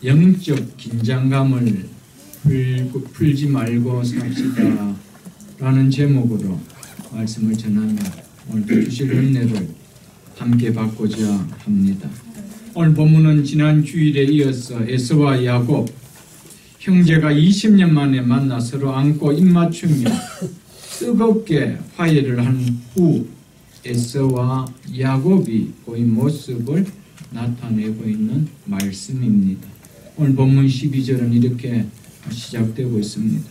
영적 긴장감을 풀지 말고 삽시다 라는 제목으로 말씀을 전합니다. 오늘 주실 은혜를 함께 받고자 합니다. 오늘 본문은 지난 주일에 이어서 에서와 야곱 형제가 20년 만에 만나 서로 안고 입맞추며 뜨겁게 화해를 한 후 에서와 야곱이 보인 모습을 나타내고 있는 말씀입니다. 오늘 본문 12절은 이렇게 시작되고 있습니다.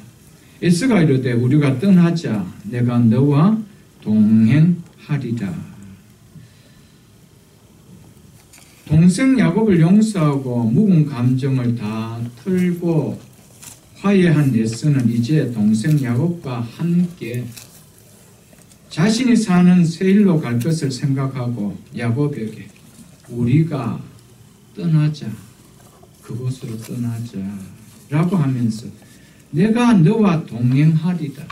에서가 이르되 우리가 떠나자 내가 너와 동행하리라. 동생 야곱을 용서하고 묵은 감정을 다 털고 화해한 에서는 이제 동생 야곱과 함께 자신이 사는 세일로 갈 것을 생각하고 야곱에게 우리가 떠나자, 그곳으로 떠나자 라고 하면서 내가 너와 동행하리라,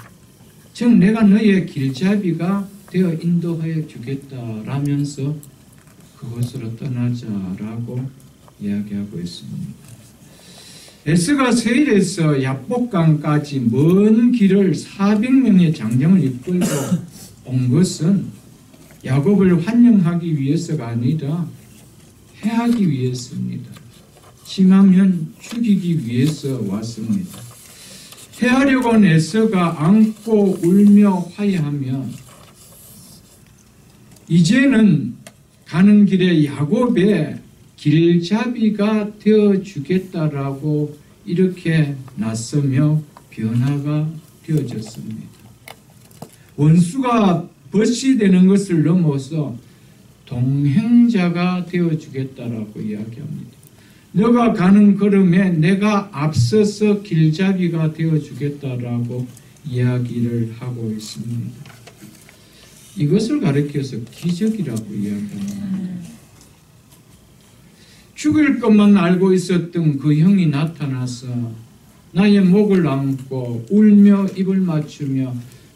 즉 내가 너의 길잡이가 되어 인도하여 주겠다라면서 그곳으로 떠나자라고 이야기하고 있습니다. 에서가 세일에서 야복강까지 먼 길을 400명의 장정을 이끌고 온 것은 야곱을 환영하기 위해서가 아니라 해하기 위해서입니다. 심하면 죽이기 위해서 왔습니다. 해하려고 온 에서가 안고 울며 화해하며 이제는 가는 길에 야곱의 길잡이가 되어주겠다라고 이렇게 나서며 변화가 되어졌습니다. 원수가 벗이 되는 것을 넘어서 동행자가 되어주겠다라고 이야기합니다. 너가 가는 걸음에 내가 앞서서 길잡이가 되어주겠다라고 이야기를 하고 있습니다. 이것을 가리켜서 기적이라고 이야기합니다. 죽을 것만 알고 있었던 그 형이 나타나서 나의 목을 안고 울며 입을 맞추며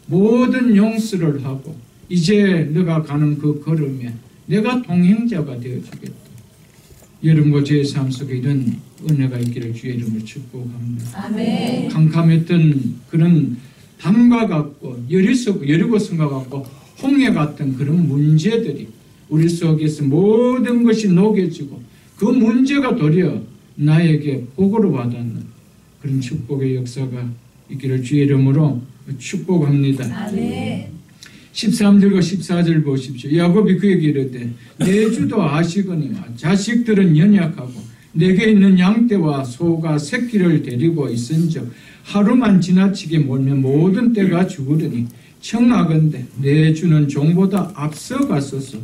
모든 용서를 하고 이제 너가 가는 그 걸음에 내가 동행자가 되어주겠다. 여러분과 저의 삶 속에 이런 은혜가 있기를 주의 이름으로 축복합니다. 아멘. 캄캄했던 그런 담과 같고 여리고성과 같고 홍해 같은 그런 문제들이 우리 속에서 모든 것이 녹여지고 그 문제가 도리어 나에게 복으로 와닿는 그런 축복의 역사가 있기를 주의 이름으로 축복합니다. 아멘. 13절과 14절 보십시오. 야곱이 그에게 이르되 내 주도 아시거니와 자식들은 연약하고 내게 있는 양떼와 소가 새끼를 데리고 있은즉 하루만 지나치게 몰면 모든 떼가 죽으리니 청하건대 내 주는 종보다 앞서가소서.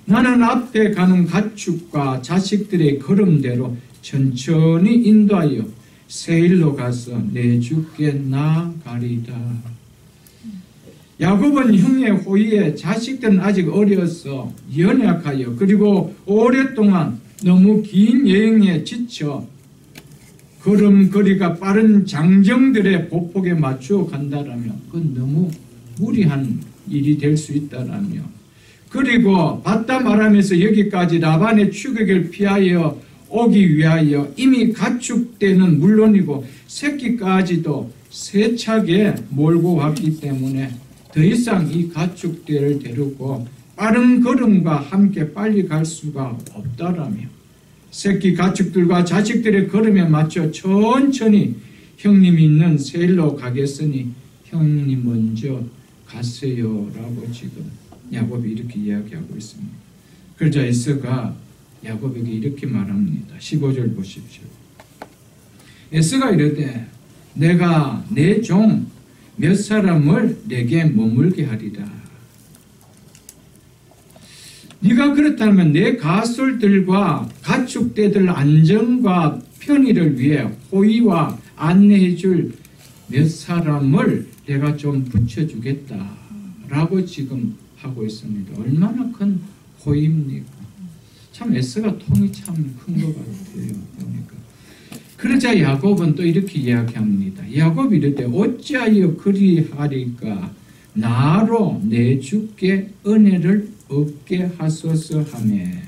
나는 앞에 가는 가축과 자식들의 걸음대로 천천히 인도하여 세일로 가서 내 주께 나아가리다. 야곱은 형의 호의에 자식들은 아직 어려서 연약하여 그리고 오랫동안 너무 긴 여행에 지쳐 걸음걸이가 빠른 장정들의 보폭에 맞추어 간다라면 그건 너무 무리한 일이 될 수 있다라며 그리고 바다 말하면서 여기까지 라반의 추격을 피하여 오기 위하여 이미 가축대는 물론이고 새끼까지도 세차게 몰고 왔기 때문에 더 이상 이 가축대를 데리고 빠른 걸음과 함께 빨리 갈 수가 없다라며 새끼 가축들과 자식들의 걸음에 맞춰 천천히 형님이 있는 세일로 가겠으니 형님 먼저 가세요라고 지금 야곱이 이렇게 이야기하고 있습니다. 그러자 에서가 야곱에게 이렇게 말합니다. 15절 보십시오. 에서가 이르되 내가 내 종 몇 사람을 내게 머물게 하리라. 네가 그렇다면 내 가솔들과 가축대들 안전과 편의를 위해 호의와 안내해 줄 몇 사람을 내가 좀 붙여주겠다라고 지금 하고 있습니다. 얼마나 큰 호의입니까? 참 에서가 통이 참 큰 것 같아요. 보니까. 그러자 야곱은 또 이렇게 이야기합니다. 야곱이 이르되 어찌하여 그리하리까 나로 내 주께 은혜를 얻게 하소서 하매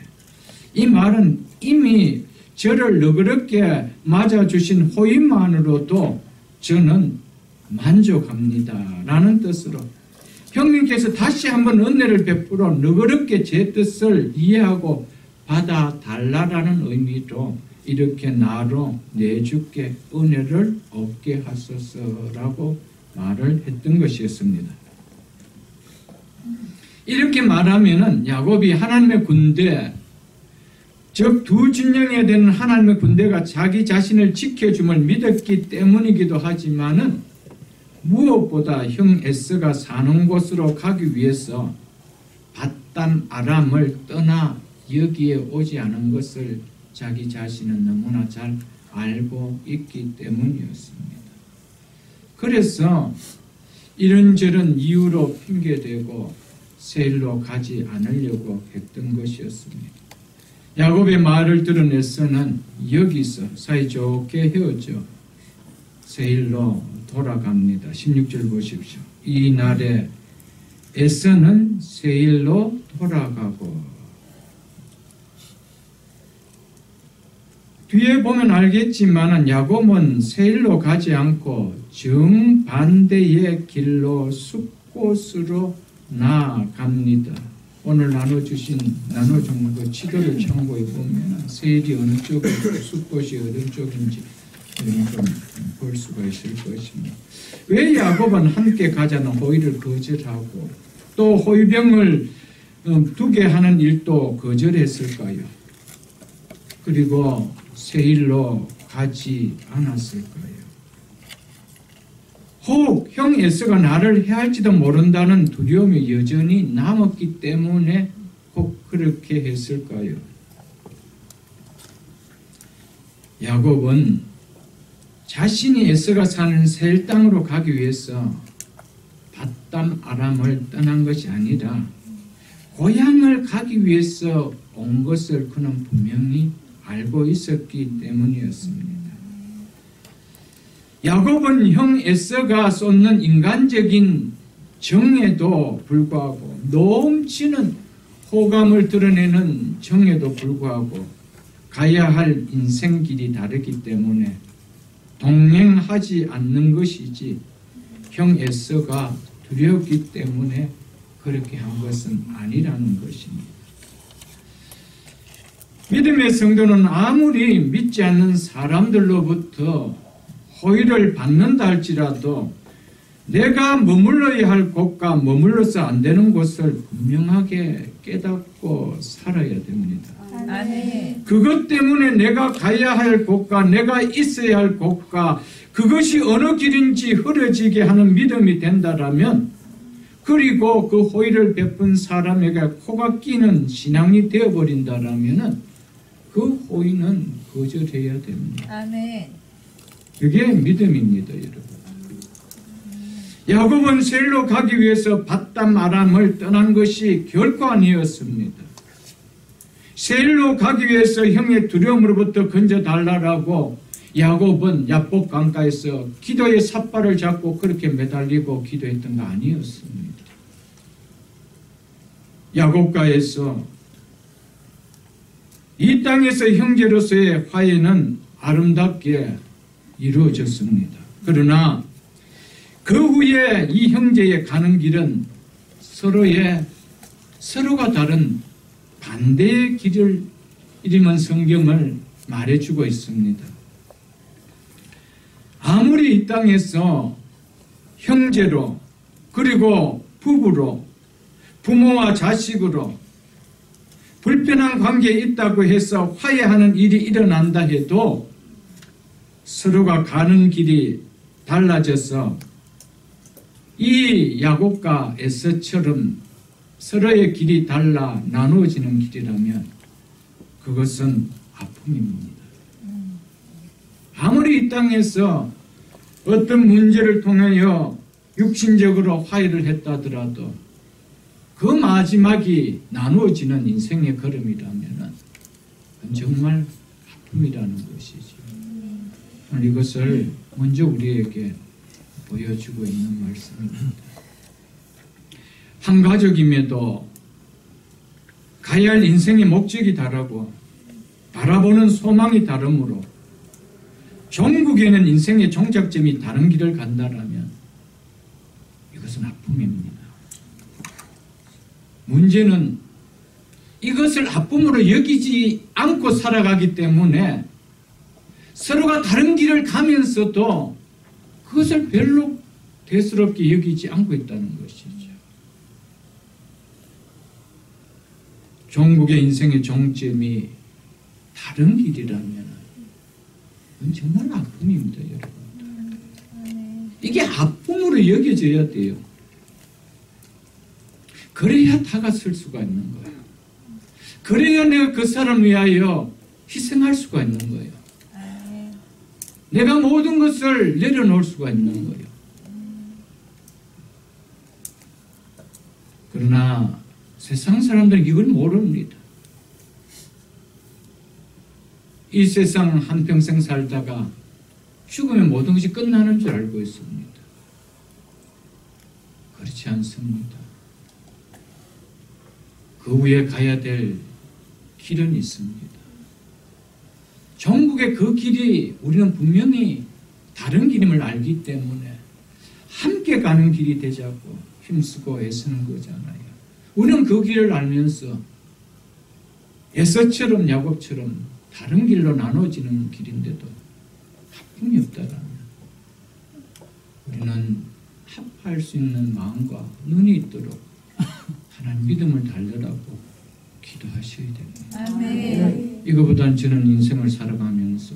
이 말은 이미 저를 너그럽게 맞아주신 호의만으로도 저는 만족합니다 라는 뜻으로 형님께서 다시 한번 은혜를 베풀어 너그럽게 제 뜻을 이해하고 받아달라라는 의미로 이렇게 나로 내주께 은혜를 얻게 하소서라고 말을 했던 것이었습니다. 이렇게 말하면은 야곱이 하나님의 군대, 즉 두 진영에 되는 하나님의 군대가 자기 자신을 지켜줌을 믿었기 때문이기도 하지만은 무엇보다 형 에서가 사는 곳으로 가기 위해서 밧담 아람을 떠나 여기에 오지 않은 것을 자기 자신은 너무나 잘 알고 있기 때문이었습니다. 그래서 이런저런 이유로 핑계대고 세일로 가지 않으려고 했던 것이었습니다. 야곱의 말을 들은 에서는 여기서 사이좋게 헤어져 세일로 돌아갑니다. 16절 보십시오. 이 날에 에서는 세일로 돌아가고, 뒤에 보면 알겠지만 야곱은 세일로 가지 않고 정반대의 길로 숲곳으로 나아갑니다. 오늘 나눠준 그 지도를 참고해 보면 세일이 어느 쪽이고 숲곳이 어느 쪽인지 좀 볼 수가 있을 것입니다. 왜 야곱은 함께 가자는 호의를 거절하고 또 호위병을 두게 하는 일도 거절했을까요? 그리고 세일로 가지 않았을까요? 혹 형 에서가 나를 해할지도 모른다는 두려움이 여전히 남았기 때문에 꼭 그렇게 했을까요? 야곱은 자신이 에서가 사는 세일 땅으로 가기 위해서 밧담 아람을 떠난 것이 아니라 고향을 가기 위해서 온 것을 그는 분명히 알고 있었기 때문이었습니다. 야곱은 형 에서가 쏟는 인간적인 정에도 불구하고 넘치는 호감을 드러내는 정에도 불구하고 가야 할 인생길이 다르기 때문에 동행하지 않는 것이지 형 에서가 두려웠기 때문에 그렇게 한 것은 아니라는 것입니다. 믿음의 성도는 아무리 믿지 않는 사람들로부터 호의를 받는다 할지라도 내가 머물러야 할 곳과 머물러서 안 되는 곳을 분명하게 깨닫고 살아야 됩니다. 아멘. 그것 때문에 내가 가야 할 곳과 내가 있어야 할 곳과 그것이 어느 길인지 흐려지게 하는 믿음이 된다라면, 그리고 그 호의를 베푼 사람에게 코가 끼는 신앙이 되어버린다라면 그 호의는 거절해야 됩니다. 아멘. 그게 믿음입니다, 여러분. 야곱은 세일로 가기 위해서 밧담 아람을 떠난 것이 결코 아니었습니다. 세일로 가기 위해서 형의 두려움으로부터 건져달라고 야곱은 야복 강가에서 기도의 삿발을 잡고 그렇게 매달리고 기도했던 거 아니었습니다. 야곱가에서 이 땅에서 형제로서의 화해는 아름답게 이루어졌습니다. 그러나 그 후에 이 형제의 가는 길은 서로가 다른 반대의 길을 이름은 성경을 말해주고 있습니다. 아무리 이 땅에서 형제로 그리고 부부로 부모와 자식으로 불편한 관계에 있다고 해서 화해하는 일이 일어난다 해도 서로가 가는 길이 달라져서 이 야곱과 에서처럼 서로의 길이 달라 나누어지는 길이라면 그것은 아픔입니다. 아무리 이 땅에서 어떤 문제를 통하여 육신적으로 화해를 했다더라도 그 마지막이 나누어지는 인생의 걸음이라면 그건 정말 아픔이라는 것이죠. 이것을 먼저 우리에게 보여주고 있는 말씀입니다. 한 가족임에도 가야 할 인생의 목적이 다르고 바라보는 소망이 다르므로 종국에는 인생의 종착점이 다른 길을 간다라면 이것은 아픔입니다. 문제는 이것을 아픔으로 여기지 않고 살아가기 때문에 서로가 다른 길을 가면서도 그것을 별로 대수롭게 여기지 않고 있다는 것이죠. 종국의 인생의 종점이 다른 길이라면 그건 정말 아픔입니다, 여러분. 이게 아픔으로 여겨져야 돼요. 그래야 다가설 수가 있는 거예요. 그래야 내가 그 사람을 위하여 희생할 수가 있는 거예요. 내가 모든 것을 내려놓을 수가 있는 거예요. 그러나 세상 사람들은 이걸 모릅니다. 이 세상 한평생 살다가 죽으면 모든 것이 끝나는 줄 알고 있습니다. 그렇지 않습니다. 그 후에 가야 될 길은 있습니다. 종국의 그 길이 우리는 분명히 다른 길임을 알기 때문에 함께 가는 길이 되자고 힘쓰고 애쓰는 거잖아요. 우리는 그 길을 알면서 에서처럼 야곱처럼 다른 길로 나눠지는 길인데도 아픔이 없다라면 우리는 합할 수 있는 마음과 눈이 있도록 하나님 믿음을 달려라고 기도하셔야 됩니다. 아멘. 이거보다는 저는 인생을 살아가면서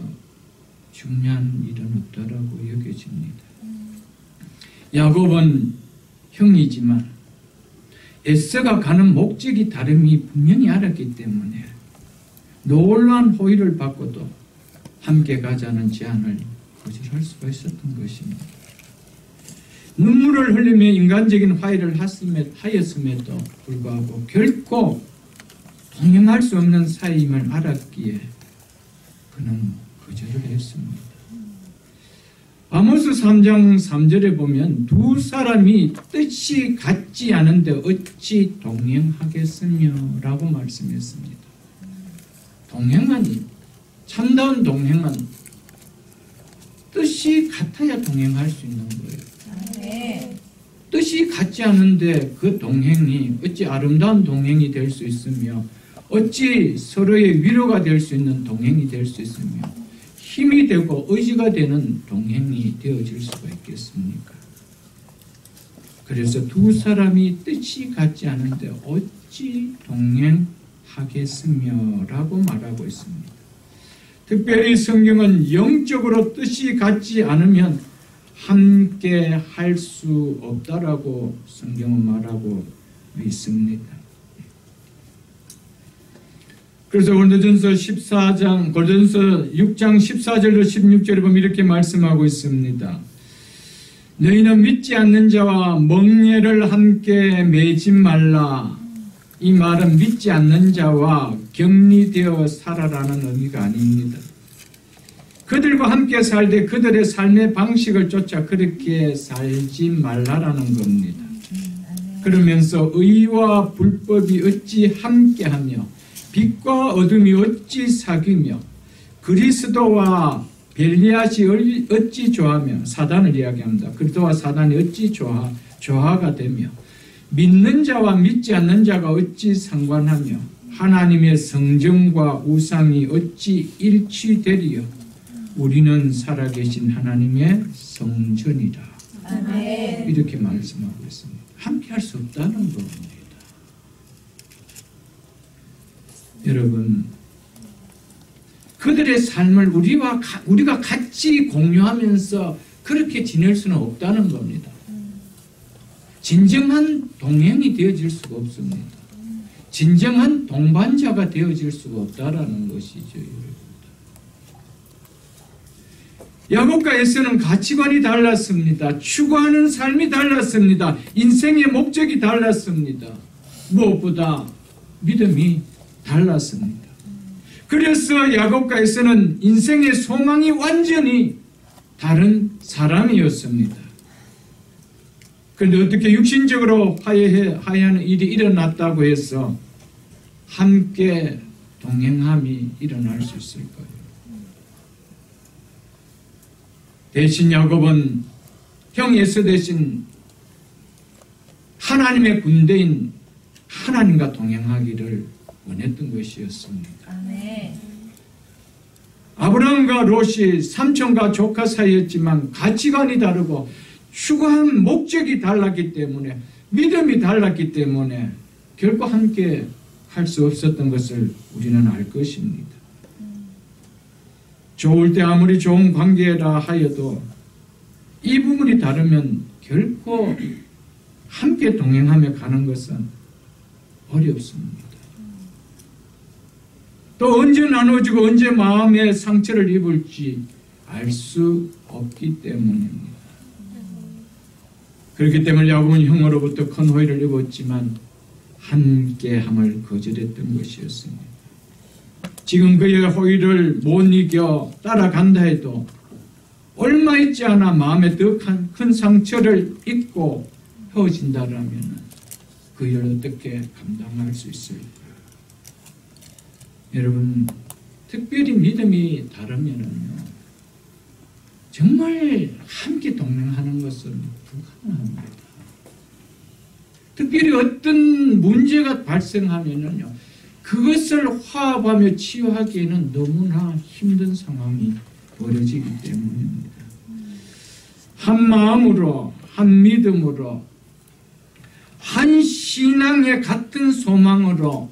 중요한 일은 없다라고 여겨집니다. 야곱은 형이지만 에서가 가는 목적이 다름이 분명히 알았기 때문에 놀라운 호의를 받고도 함께 가자는 제안을 거절할 수가 있었던 것입니다. 눈물을 흘리며 인간적인 화해를 하였음에도 불구하고 결코 동행할 수 없는 사이임을 알았기에 그는 거절을 했습니다. 아모스 3장 3절에 보면 두 사람이 뜻이 같지 않은데 어찌 동행하겠으며 라고 말씀했습니다. 동행은, 참다운 동행은 뜻이 같아야 동행할 수 있는 거예요. 뜻이 같지 않은데 그 동행이 어찌 아름다운 동행이 될 수 있으며 어찌 서로의 위로가 될 수 있는 동행이 될 수 있으며 힘이 되고 의지가 되는 동행이 되어질 수가 있겠습니까? 그래서 두 사람이 뜻이 같지 않은데 어찌 동행하겠으며 라고 말하고 있습니다. 특별히 성경은 영적으로 뜻이 같지 않으면 함께 할 수 없다라고 성경은 말하고 있습니다. 그래서 고린도전서 6장 14절로 16절에 보면 이렇게 말씀하고 있습니다. 너희는 믿지 않는 자와 멍에를 함께 매지 말라. 이 말은 믿지 않는 자와 격리되어 살아라는 의미가 아닙니다. 그들과 함께 살되 그들의 삶의 방식을 쫓아 그렇게 살지 말라라는 겁니다. 그러면서 의와 불법이 어찌 함께하며 빛과 어둠이 어찌 사귀며 그리스도와 벨리앗이 어찌 조하며 사단을 이야기합니다. 그리스도와 사단이 어찌 조화가 되며 믿는 자와 믿지 않는 자가 어찌 상관하며 하나님의 성전과 우상이 어찌 일치되리요. 우리는 살아계신 하나님의 성전이라. 아멘. 이렇게 말씀하고 있습니다. 함께 할 수 없다는 겁니다. 여러분, 그들의 삶을 우리가 같이 공유하면서 그렇게 지낼 수는 없다는 겁니다. 진정한 동행이 되어질 수가 없습니다. 진정한 동반자가 되어질 수가 없다라는 것이죠. 야곱과 에서는 가치관이 달랐습니다. 추구하는 삶이 달랐습니다. 인생의 목적이 달랐습니다. 무엇보다 믿음이 달랐습니다. 그래서 야곱과 에서는 인생의 소망이 완전히 다른 사람이었습니다. 그런데 어떻게 육신적으로 화해하는 일이 일어났다고 해서 함께 동행함이 일어날 수 있을까요? 대신 야곱은 형 에서 대신 하나님의 군대인 하나님과 동행하기를 원했던 것이었습니다. 아브라함과 롯이 삼촌과 조카 사이였지만 가치관이 다르고 추구한 목적이 달랐기 때문에, 믿음이 달랐기 때문에 결코 함께 할 수 없었던 것을 우리는 알 것입니다. 좋을 때 아무리 좋은 관계라 하여도 이 부분이 다르면 결코 함께 동행하며 가는 것은 어렵습니다. 또 언제 나눠지고 언제 마음의 상처를 입을지 알 수 없기 때문입니다. 그렇기 때문에 야곱은 형으로부터 큰 호의를 입었지만 함께함을 거절했던 것이었습니다. 지금 그의 호의를 못 이겨 따라간다 해도 얼마 있지 않아 마음에 더 큰 상처를 입고 헤어진다라면 그 일을 어떻게 감당할 수 있을까? 여러분, 특별히 믿음이 다르면요, 정말 함께 동행하는 것은 불가능합니다. 특별히 어떤 문제가 발생하면요, 그것을 화합하며 치유하기에는 너무나 힘든 상황이 벌어지기 때문입니다. 한 마음으로, 한 믿음으로, 한 신앙의 같은 소망으로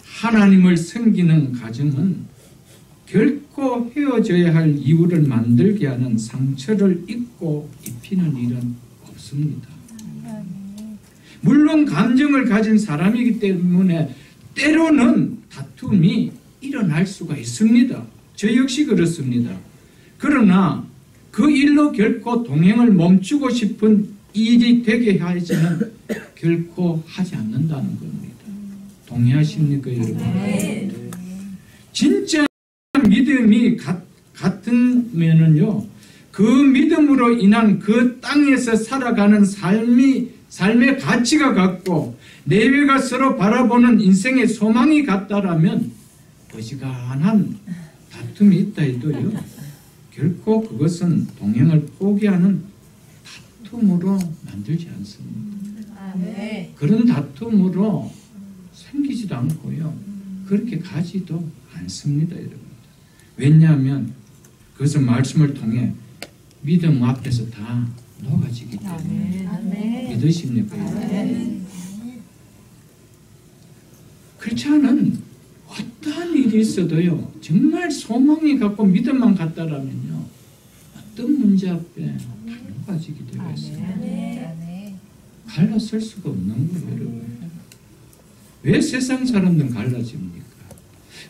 하나님을 섬기는 가정은 결코 헤어져야 할 이유를 만들게 하는 상처를 입고 입히는 일은 없습니다. 물론 감정을 가진 사람이기 때문에 때로는 다툼이 일어날 수가 있습니다. 저 역시 그렇습니다. 그러나 그 일로 결코 동행을 멈추고 싶은 일이 되게 하지는 결코 하지 않는다는 겁니다. 동의하십니까, 여러분? 진짜 믿음이 같으면은요, 그 믿음으로 인한 그 땅에서 살아가는 삶의 가치가 같고 내외가 서로 바라보는 인생의 소망이 같다라면 어지간한 다툼이 있다 해도요, 결코 그것은 동행을 포기하는 다툼으로 만들지 않습니다. 그런 다툼으로 생기지도 않고요, 그렇게 가지도 않습니다, 여러분. 왜냐하면 그것은 말씀을 통해 믿음 앞에서 다 녹아지기 때문에. 믿으십니까? 그렇지 않은 어떠한 일이 있어도요, 정말 소망이 갖고 믿음만 갖다라면요, 어떤 문제 앞에 다 녹아지게 되어 있습니다. 갈라설 수가 없는 거예요, 여러분. 왜 세상 사람들은 갈라집니까?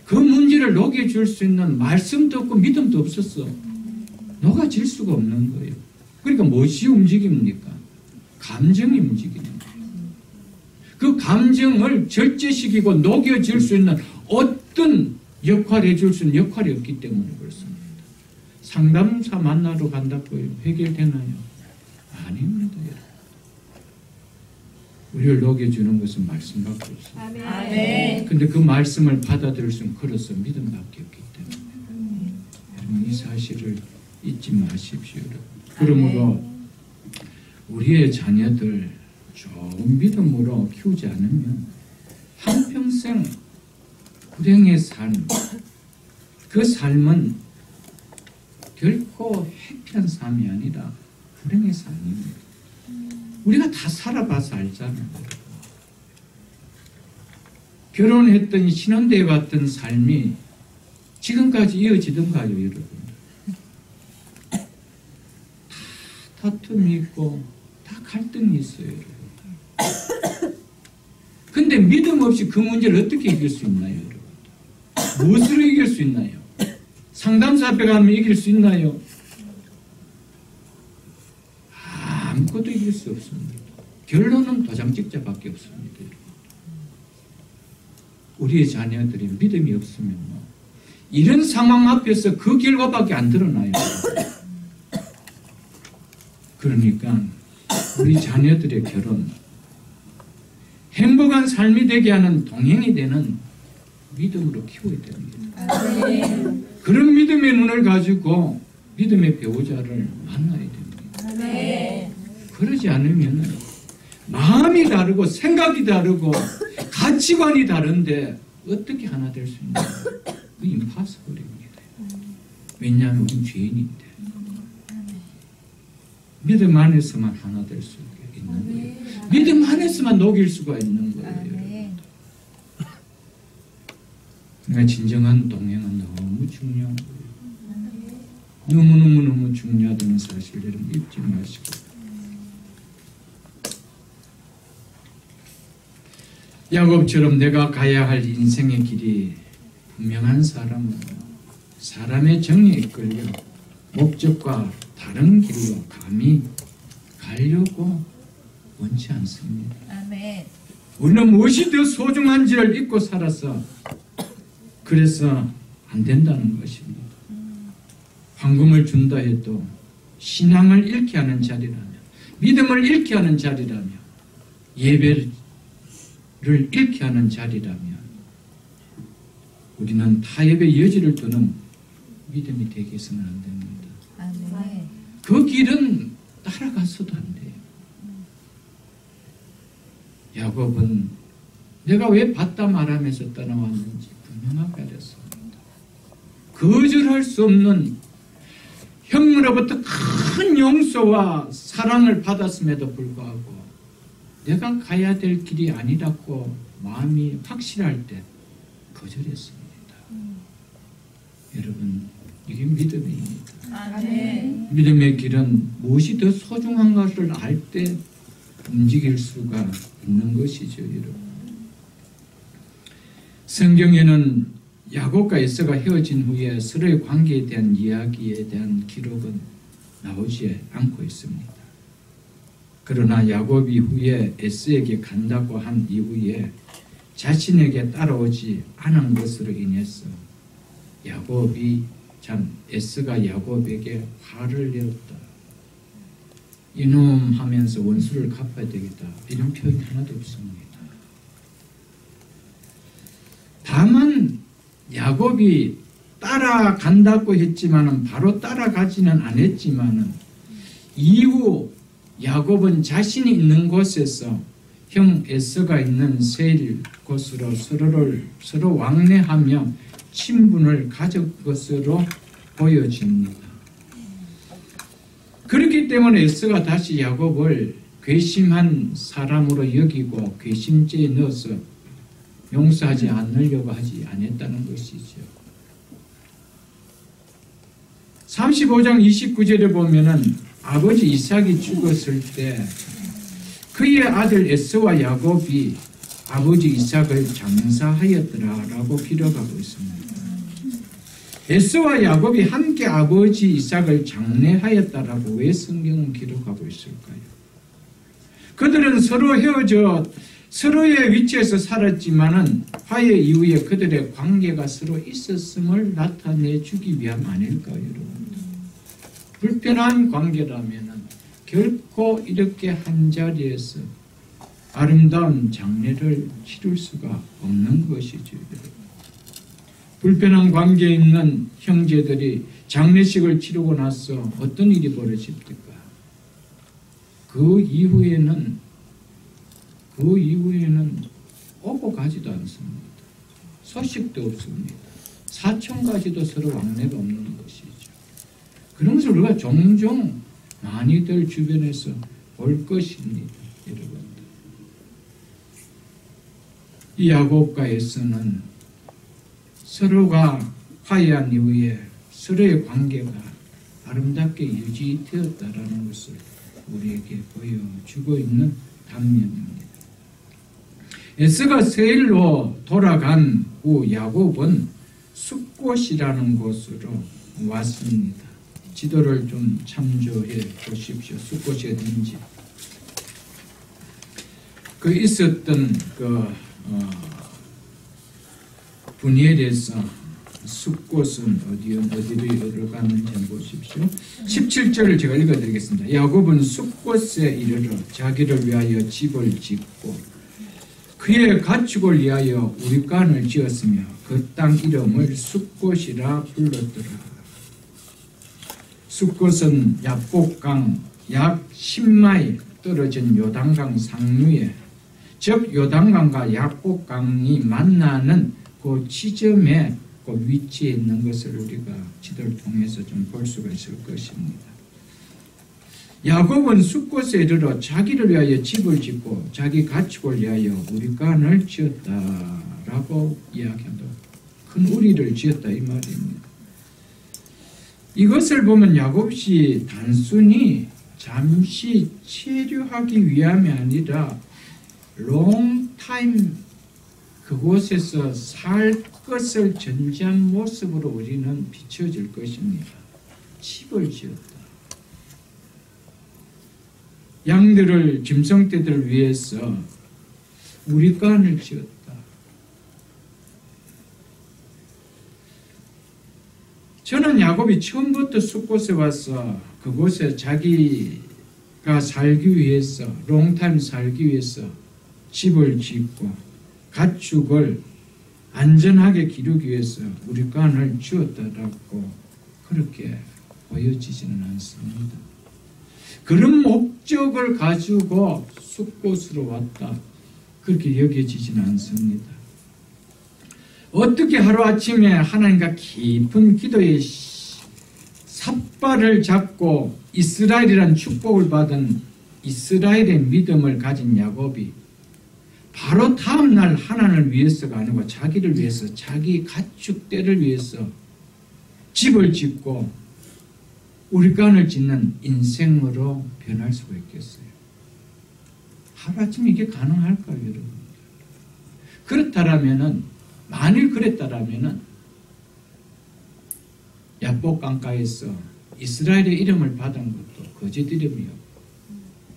그 문제를 녹여줄 수 있는 말씀도 없고 믿음도 없었어. 녹아질 수가 없는 거예요. 그러니까 무엇이 움직입니까? 감정이 움직이는 거예요. 그 감정을 절제시키고 녹여줄 수 있는 어떤 역할을 해줄 수 있는 역할이 없기 때문에 그렇습니다. 상담사 만나러 간다고 해결되나요? 아닙니다, 여러분. 우리를 녹여주는 것은 말씀밖에 없어요. 근데 그 말씀을 받아들일 수는 그로서 믿음밖에 없기 때문에 여러분, 이 사실을 잊지 마십시오. 그러므로 우리의 자녀들 좋은 믿음으로 키우지 않으면 한평생 불행의 삶, 그 삶은 결코 해피한 삶이 아니라 불행의 삶입니다. 우리가 다 살아봐서 알잖아요. 결혼했던 신혼대에 같은 삶이 지금까지 이어지던가요, 여러분? 다 다툼이 있고 다 갈등이 있어요, 여러분. 근데 믿음 없이 그 문제를 어떻게 이길 수 있나요, 여러분? 무엇으로 이길 수 있나요? 상담사 앞에 가면 이길 수 있나요? 아무것도 이길 수 없습니다. 결론은 도장 찍자밖에 없습니다. 우리의 자녀들이 믿음이 없으면 이런 상황 앞에서 그 결과밖에 안 드러나요. 그러니까 우리 자녀들의 결혼, 행복한 삶이 되게 하는 동행이 되는 믿음으로 키워야 됩니다. 아멘. 그런 믿음의 눈을 가지고 믿음의 배우자를 만나야 됩니다. 아멘. 그러지 않으면 마음이 다르고 생각이 다르고 가치관이 다른데 어떻게 하나 될 수 있냐? 그 임파서블입니다. 왜냐하면 우린 죄인인데 믿음 안에서만 하나 될 수 있는 거예요. 믿음 안에서만 녹일 수가 있는 거예요. 아멘. 그러니까 진정한 동행은 너무 중요한 거예요. 너무너무 중요하다는 사실을 여러분 잊지 마시고. 야곱처럼 내가 가야 할 인생의 길이 분명한 사람은 사람의 정에 이끌려 목적과 다른 길로 감히 가려고 원치 않습니다. 아멘. 우리는 무엇이 더 소중한지를 잊고 살아서 그래서 안 된다는 것입니다. 황금을 준다 해도 신앙을 잃게 하는 자리라면, 믿음을 잃게 하는 자리라면, 예배를 잃게 하는 자리라면 우리는 타협의 여지를 두는 믿음이 되게 해서는 안 됩니다. 아멘. 그 길은 따라가서도 안 돼요. 야곱은 내가 왜 바담 아람에서 떠나왔는지 분명하게 알았습니다. 거절할 수 없는 형으로부터 큰 용서와 사랑을 받았음에도 불구하고 내가 가야 될 길이 아니라고 마음이 확실할 때 거절했습니다. 여러분, 이게 믿음입니다. 아멘. 믿음의 길은 무엇이 더 소중한 것을 알 때 움직일 수가 있는 것이죠, 여러분. 성경에는 야곱과 에서가 헤어진 후에 서로의 관계에 대한 이야기에 대한 기록은 나오지 않고 있습니다. 그러나 야곱이 후에 에서에게 간다고 한 이후에 자신에게 따라오지 않은 것으로 인해서 에서가 야곱에게 화를 내었다. 이놈 하면서 원수를 갚아야 되겠다. 이런 표현이 하나도 없습니다. 다만 야곱이 따라간다고 했지만은 바로 따라가지는 않았지만은 이후 야곱은 자신이 있는 곳에서 형 에서가 있는 세일 곳으로 서로 왕래하며 친분을 가진 것으로 보여집니다. 그렇기 때문에 에서가 다시 야곱을 괘씸한 사람으로 여기고 괘씸죄에 넣어서 용서하지 않으려고 하지 않았다는 것이죠. 35장 29절에 보면은 아버지 이삭이 죽었을 때 그의 아들 에서와 야곱이 아버지 이삭을 장사하였더라라고 기록하고 있습니다. 에서와 야곱이 함께 아버지 이삭을 장례하였다라고 왜 성경은 기록하고 있을까요? 그들은 서로 헤어져 서로의 위치에서 살았지만은 화해 이후에 그들의 관계가 서로 있었음을 나타내주기 위함 아닐까요, 여러분? 불편한 관계라면은 결코 이렇게 한 자리에서 아름다운 장례를 치를 수가 없는 것이죠. 불편한 관계에 있는 형제들이 장례식을 치르고 나서 어떤 일이 벌어집니까? 그 이후에는 오고 가지도 않습니다. 소식도 없습니다. 사촌까지도 서로 왕래가 없는 것이죠. 그런 것을 우리가 종종 많이들 주변에서 볼 것입니다. 여러분들. 이 야곱과 에서는 서로가 화해한 이후에 서로의 관계가 아름답게 유지되었다라는 것을 우리에게 보여주고 있는 단면입니다. 에서가 세일로 돌아간 후 야곱은 숫곳이라는 곳으로 왔습니다. 지도를 좀 참조해 보십시오. 숫곳이 어딘지. 그 있었던 분이엘에서 숫곳은 어디로 가는지 보십시오. 17절을 제가 읽어드리겠습니다. 야곱은 숫곳에 이르러 자기를 위하여 집을 짓고 그의 가축을 위하여 우리 간을 지었으며 그 땅 이름을 숫곳이라 불렀더라. 숫곳은 야복강 약 10마일 떨어진 요단강 상류에, 즉 요단강과 야복강이 만나는 그 지점에 그 위치에 있는 것을 우리가 지도를 통해서 좀 볼 수가 있을 것입니다. 야곱은 숫곳에 이르러 자기를 위하여 집을 짓고 자기 가축을 위하여 우리 간을 지었다라고 이야기한다. 큰 우리를 지었다 이 말입니다. 이것을 보면 야곱이 단순히 잠시 체류하기 위함이 아니라 롱타임 그곳에서 살 것을 전제한 모습으로 우리는 비춰질 것입니다. 집을 지었다. 양들을, 짐승떼들을 위해서 우리 간을 지었다. 저는 야곱이 처음부터 숫곳에 와서 그곳에 자기가 살기 위해서, 롱타임 살기 위해서 집을 짓고 가축을 안전하게 기르기 위해서 우리 간을 지었다라고 그렇게 보여지지는 않습니다. 그런 목적을 가지고 숫곳으로 왔다 그렇게 여겨지지는 않습니다. 어떻게 하루아침에 하나님과 깊은 기도의 삿발을 잡고 이스라엘이라는 축복을 받은 이스라엘의 믿음을 가진 야곱이 바로 다음날 하나님을 위해서가 아니고 자기를 위해서, 자기 가축들을 위해서 집을 짓고 우리 간을 짓는 인생으로 변할 수가 있겠어요? 하루아침에 이게 가능할까요, 여러분? 그렇다라면은, 만일 그랬다라면은 야복강가에서 이스라엘의 이름을 받은 것도 거짓 이름이요,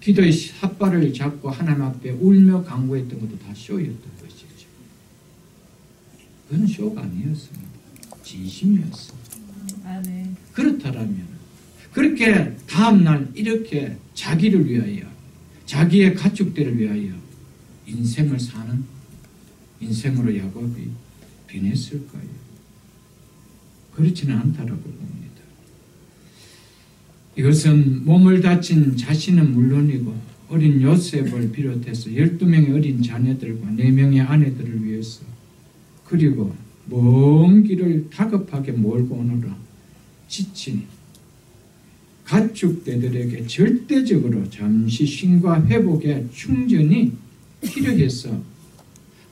기도의 삿발을 잡고 하나님 앞에 울며 간구했던 것도 다 쇼였던 것이죠. 그건 쇼가 아니었습니다. 진심이었습니다. 아멘. 그렇다라면 그렇게 다음날 이렇게 자기를 위하여, 자기의 가축들을 위하여 인생을 사는 인생으로 야곱이 변했을까요? 그렇지는 않다라고 봅니다. 이것은 몸을 다친 자신은 물론이고 어린 요셉을 비롯해서 12명의 어린 자녀들과 4명의 아내들을 위해서, 그리고 먼 길을 다급하게 몰고 오느라 지친 가축대들에게 절대적으로 잠시 쉼과 회복의 충전이 필요해서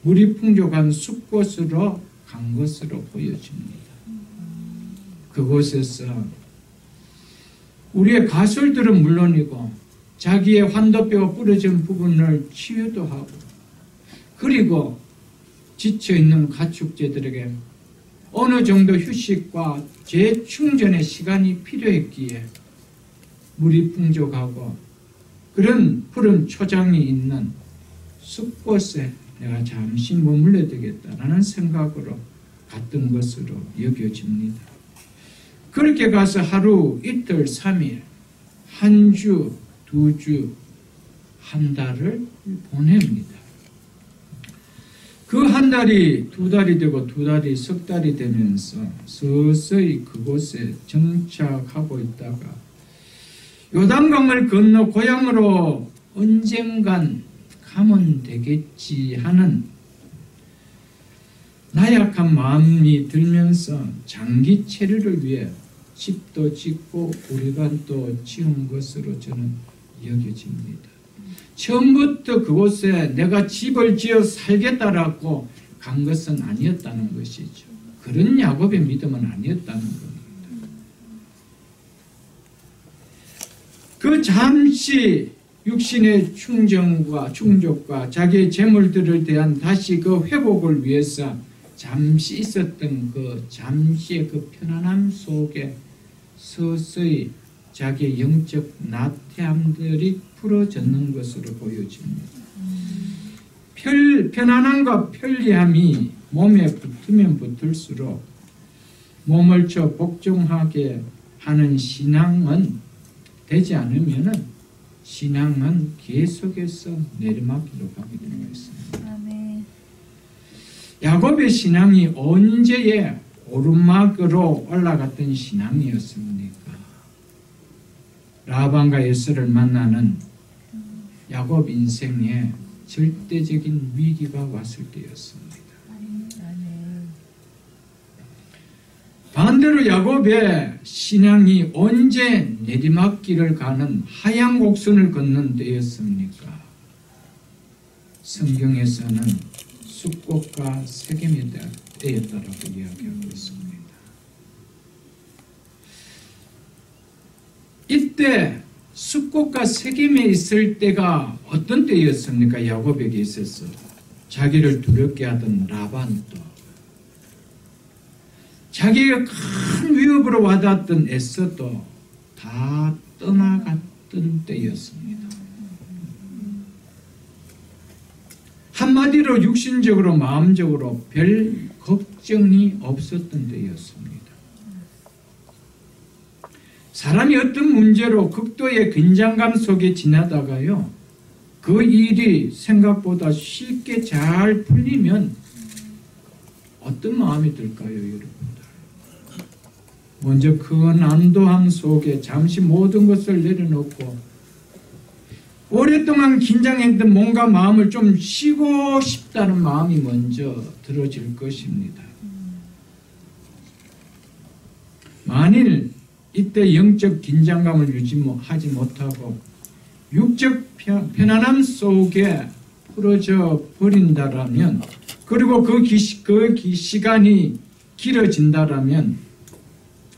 물이 풍족한 숲곳으로 간 것으로 보여집니다. 그곳에서 우리의 가설들은 물론이고 자기의 환도뼈가 부러진 부분을 치유도 하고, 그리고 지쳐있는 가축제들에게 어느 정도 휴식과 재충전의 시간이 필요했기에 물이 풍족하고 그런 푸른 초장이 있는 숲곳에 내가 잠시 머물러야 되겠다라는 생각으로 갔던 것으로 여겨집니다. 그렇게 가서 하루, 이틀, 3일, 한 주, 2주, 한 달을 보냅니다. 그 한 달이 2달이 되고 2달이 석 달이 되면서 서서히 그곳에 정착하고 있다가 요단강을 건너 고향으로 언젠간 가면 되겠지 하는 나약한 마음이 들면서 장기 체류를 위해 집도 짓고 우리간도 지은 것으로 저는 여겨집니다. 처음부터 그곳에 내가 집을 지어 살겠다라고 간 것은 아니었다는 것이죠. 그런 야곱의 믿음은 아니었다는 겁니다. 그 잠시 육신의 충족과 자기의 재물들을 대한 다시 그 회복을 위해서 잠시 있었던 그 잠시의 그 편안함 속에 서서히 자기의 영적 나태함들이 풀어졌는 것으로 보여집니다. 편안함과 편리함이 몸에 붙으면 붙을수록 몸을 쳐 복종하게 하는 신앙은 되지 않으면 신앙은 계속해서 내리막길로 가게 되는 것입니다. 아멘. 야곱의 신앙이 언제의 오르막으로 올라갔던 신앙이었습니까? 라반과 에서를 만나는 야곱 인생에 절대적인 위기가 왔을 때였습니다. 반대로 야곱의 신앙이 언제 내리막길을 가는 하얀 곡선을 걷는 때였습니까? 성경에서는 숫꽃과 세겜의 때였다라고 이야기하고 있습니다. 이때 숫꽃과 세겜에 있을 때가 어떤 때였습니까? 야곱에게 있어서 자기를 두렵게 하던 라반도, 자기가 큰 위협으로 와닿았던 에서도 다 떠나갔던 때였습니다. 한마디로 육신적으로 마음적으로 별 걱정이 없었던 때였습니다. 사람이 어떤 문제로 극도의 긴장감 속에 지나다가요, 그 일이 생각보다 쉽게 잘 풀리면 어떤 마음이 들까요, 여러분들? 먼저 큰 안도함 속에 잠시 모든 것을 내려놓고 오랫동안 긴장했던 몸과 마음을 좀 쉬고 싶다는 마음이 먼저 들어질 것입니다. 만일 이때 영적 긴장감을 유지하지 못하고 육적 편안함 속에 풀어져 버린다라면, 그리고 그 시간이 길어진다라면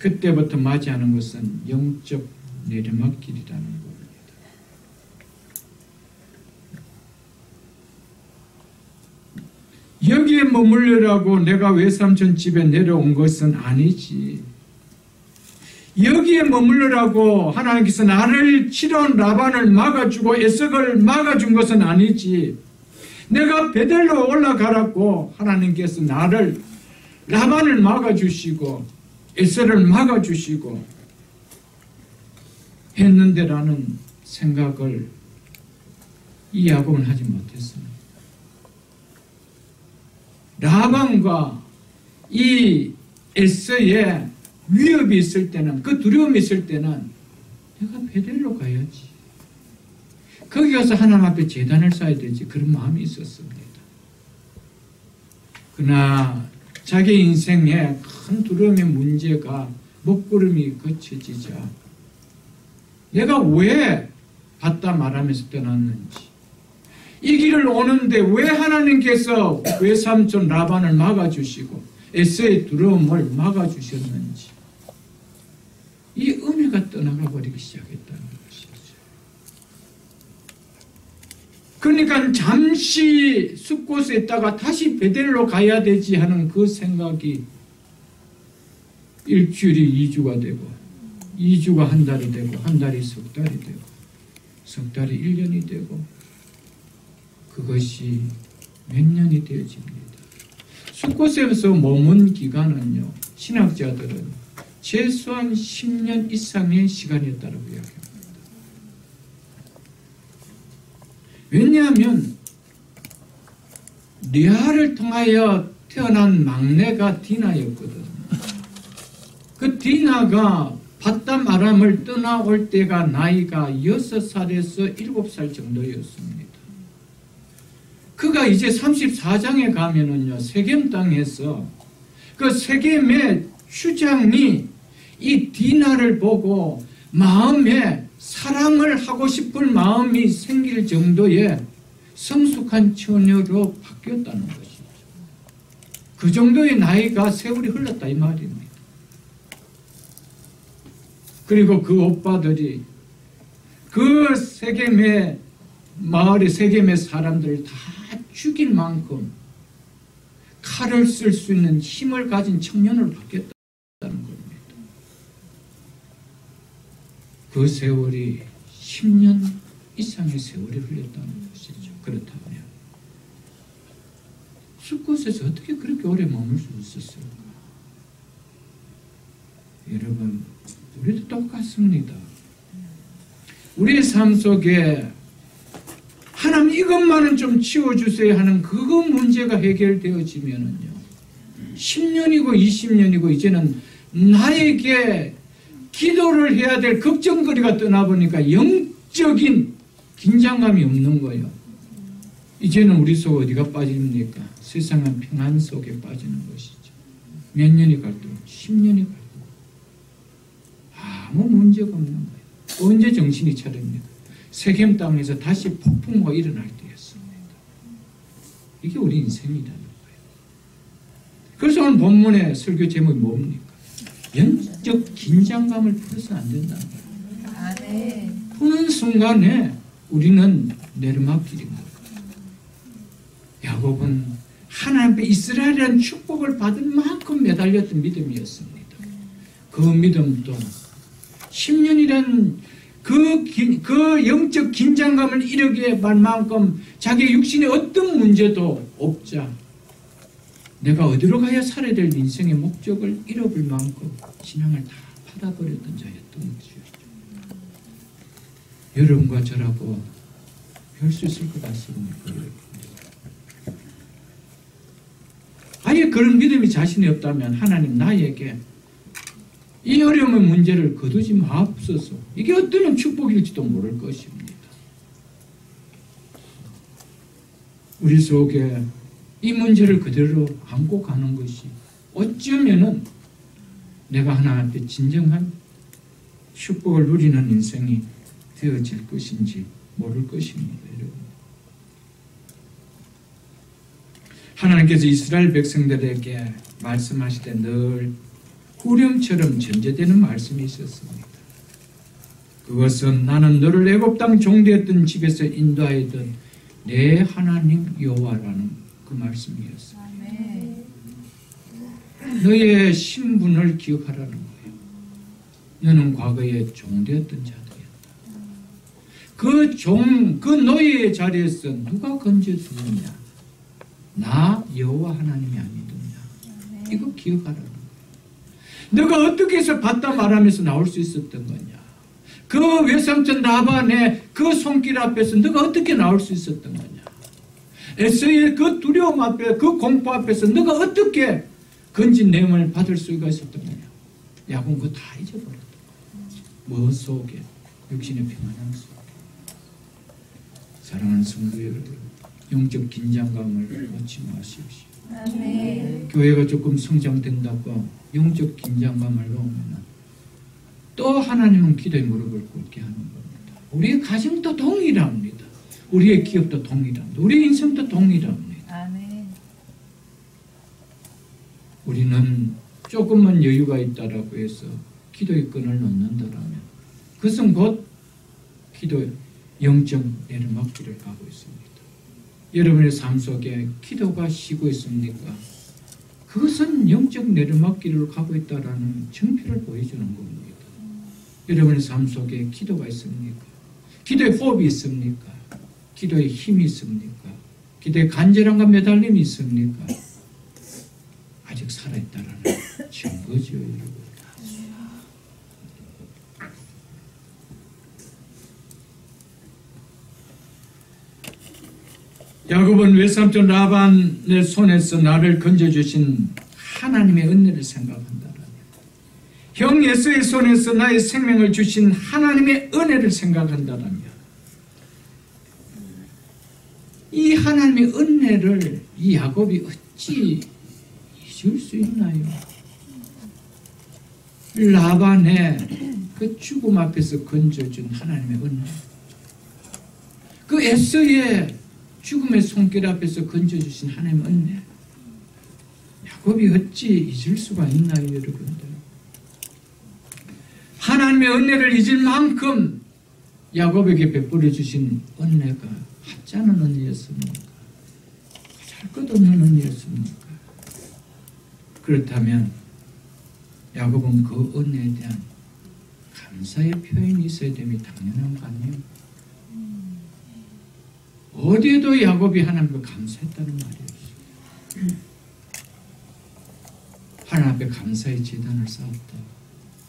그때부터 맞이하는 것은 영적 내리막길이라는 겁니다. 여기에 머물려라고 내가 외삼촌 집에 내려온 것은 아니지. 여기에 머물러라고 하나님께서 나를 치러온 라반을 막아주고 에석을 막아준 것은 아니지. 내가 베델로 올라가라고 하나님께서 나를 라반을 막아주시고 에서를 막아주시고 했는데라는 생각을 이 야곱은 하지 못했습니다. 라반과 이 에서의 위협이 있을 때는, 그 두려움이 있을 때는 내가 베델로 가야지, 거기 가서 하나님 앞에 제단을 쌓아야 되지, 그런 마음이 있었습니다. 그러나 자기 인생에 큰 두려움의 문제가 먹구름이 거쳐지자 내가 왜 받다 말하면서 떠났는지, 이 길을 오는데 왜 하나님께서 외삼촌 라반을 막아주시고 에서의 두려움을 막아주셨는지, 이 은혜가 떠나가 버리기 시작했다는 것이죠. 그러니까 잠시 숫곳에 있다가 다시 베델로 가야 되지 하는 그 생각이 일주일이 2주가 되고, 2주가 한 달이 되고, 한 달이 석 달이 되고, 석 달이 1년이 되고, 그것이 몇 년이 되어집니다. 숫곳에서 머문 기간은요, 신학자들은 최소한 10년 이상의 시간이었다고 이야기합니다. 왜냐하면 리아를 통하여 태어난 막내가 디나였거든. 그 디나가 바담 아람을 떠나올 때가 나이가 6살에서 7살 정도였습니다. 그가 이제 34장에 가면은요, 세겜 땅에서 그 세겜의 추장이 이 디나를 보고 마음에 사랑을 하고 싶을 마음이 생길 정도의 성숙한 처녀로 바뀌었다는 것이죠. 그 정도의 나이가 세월이 흘렀다 이 말입니다. 그리고 그 오빠들이 그 세겜의 마을의 세겜의 사람들을 다 죽일 만큼 칼을 쓸 수 있는 힘을 가진 청년으로 바뀌었다는 겁니다. 그 세월이 10년 이상의 세월이 흘렀다는 것이죠. 그렇다면 숫곳에서 어떻게 그렇게 오래 머물 수 있었을까? 여러분, 우리도 똑같습니다. 우리의 삶 속에 하나님 이것만은 좀 치워주세요 하는 그거 문제가 해결되어지면은요, 10년이고 20년이고 이제는 나에게 기도를 해야 될 걱정거리가 떠나보니까 영적인 긴장감이 없는 거예요. 이제는 우리 속 어디가 빠집니까? 세상은 평안 속에 빠지는 것이죠. 몇 년이 갈도록 10년이 갈도록 아무 문제가 없는 거예요. 언제 정신이 차립니까? 세겜 땅에서 다시 폭풍우가 일어날 때였습니다. 이게 우리 인생이라는 거예요. 그래서 오늘 본문의 설교 제목이 뭡니까? 영적 긴장감을 풀어서 안 된다는 거예요. 아멘. 푸는 순간에 우리는 내리막길인 거예요. 야곱은 하나님 앞에 이스라엘이라는 축복을 받을 만큼 매달렸던 믿음이었습니다. 그 믿음도 10년이란 그 영적 긴장감을 이루게 할 만큼 자기 육신의 어떤 문제도 없자 내가 어디로 가야 살아야 될 인생의 목적을 잃어볼 만큼 신앙을 다 받아버렸던 자였던 것이죠. 여러분과 저라고 별 수 있을 것 같습니까? 아예 그런 믿음이 자신이 없다면 하나님 나에게 이 어려움의 문제를 거두지 마옵소서. 이게 어떤 축복일지도 모를 것입니다. 우리 속에 이 문제를 그대로 안고 가는 것이 어쩌면은 내가 하나님 앞에 진정한 축복을 누리는 인생이 되어질 것인지 모를 것입니다. 여러분. 하나님께서 이스라엘 백성들에게 말씀하실 때 늘 후렴처럼 전제되는 말씀이 있었습니다. 그것은 나는 너를 애굽 땅 종되었던 집에서 인도하였던 내 하나님 여호와라는 그 말씀이었습니다. 아멘. 너의 신분을 기억하라는 거예요. 너는 과거에 종되었던 자들이었다. 그 노예의 자리에서 누가 건져두느냐? 나 여호와 하나님이 아니더냐? 이거 기억하라는 거예요. 너가 어떻게 해서 받다 말하면서 나올 수 있었던 거냐? 그 외삼촌 라반의 그 손길 앞에서 너가 어떻게 나올 수 있었던 거냐? 에서의 그 두려움 앞에, 그 공포 앞에서 너가 어떻게 건진 내용을 받을 수가 있었던 거냐? 야곱은 그거 다 잊어버렸던 거예요. 뭐 속에? 육신의 평안함 속에. 사랑하는 성도 여러분, 영적 긴장감을 놓지 마십시오. 아멘. 교회가 조금 성장된다고 영적 긴장감을 놓으면 또 하나님은 기도의 무릎을 꿇게 하는 겁니다. 우리의 가정도 동일합니다. 우리의 기업도 동일합니다. 우리의 인생도 동일합니다. 아멘. 우리는 조금만 여유가 있다라고 해서 기도의 끈을 놓는다라면 그것은 곧 기도의 영적 내리막길을 가고 있습니다. 여러분의 삶 속에 기도가 쉬고 있습니까? 그것은 영적 내리막길을 가고 있다라는 증표를 보여주는 겁니다. 여러분의 삶 속에 기도가 있습니까? 기도의 호흡이 있습니까? 기도의 힘이 있습니까? 기도의 간절함과 매달림이 있습니까? 아직 살아있다라는 증거죠, 여러분. 야곱은 외삼촌 라반의 손에서 나를 건져주신 하나님의 은혜를 생각한다라면, 형 에서의 손에서 나의 생명을 주신 하나님의 은혜를 생각한다라면, 이 하나님의 은혜를 이 야곱이 어찌 잊을 수 있나요? 라반의 그 죽음 앞에서 건져준 하나님의 은혜, 그 에서의 죽음의 손길 앞에서 건져주신 하나님의 은혜, 야곱이 어찌 잊을 수가 있나요, 여러분들? 하나님의 은혜를 잊을 만큼 야곱에게 베풀어 주신 은혜가 하찮은 은혜였습니까? 할 것 없는 은혜였습니까? 그렇다면 야곱은 그 은혜에 대한 감사의 표현이 있어야 됨이 당연한 거 아니에요? 어디에도 야곱이 하나님께 감사했다는 말이 없어요. 하나님 앞에 감사의 제단을 쌓았다.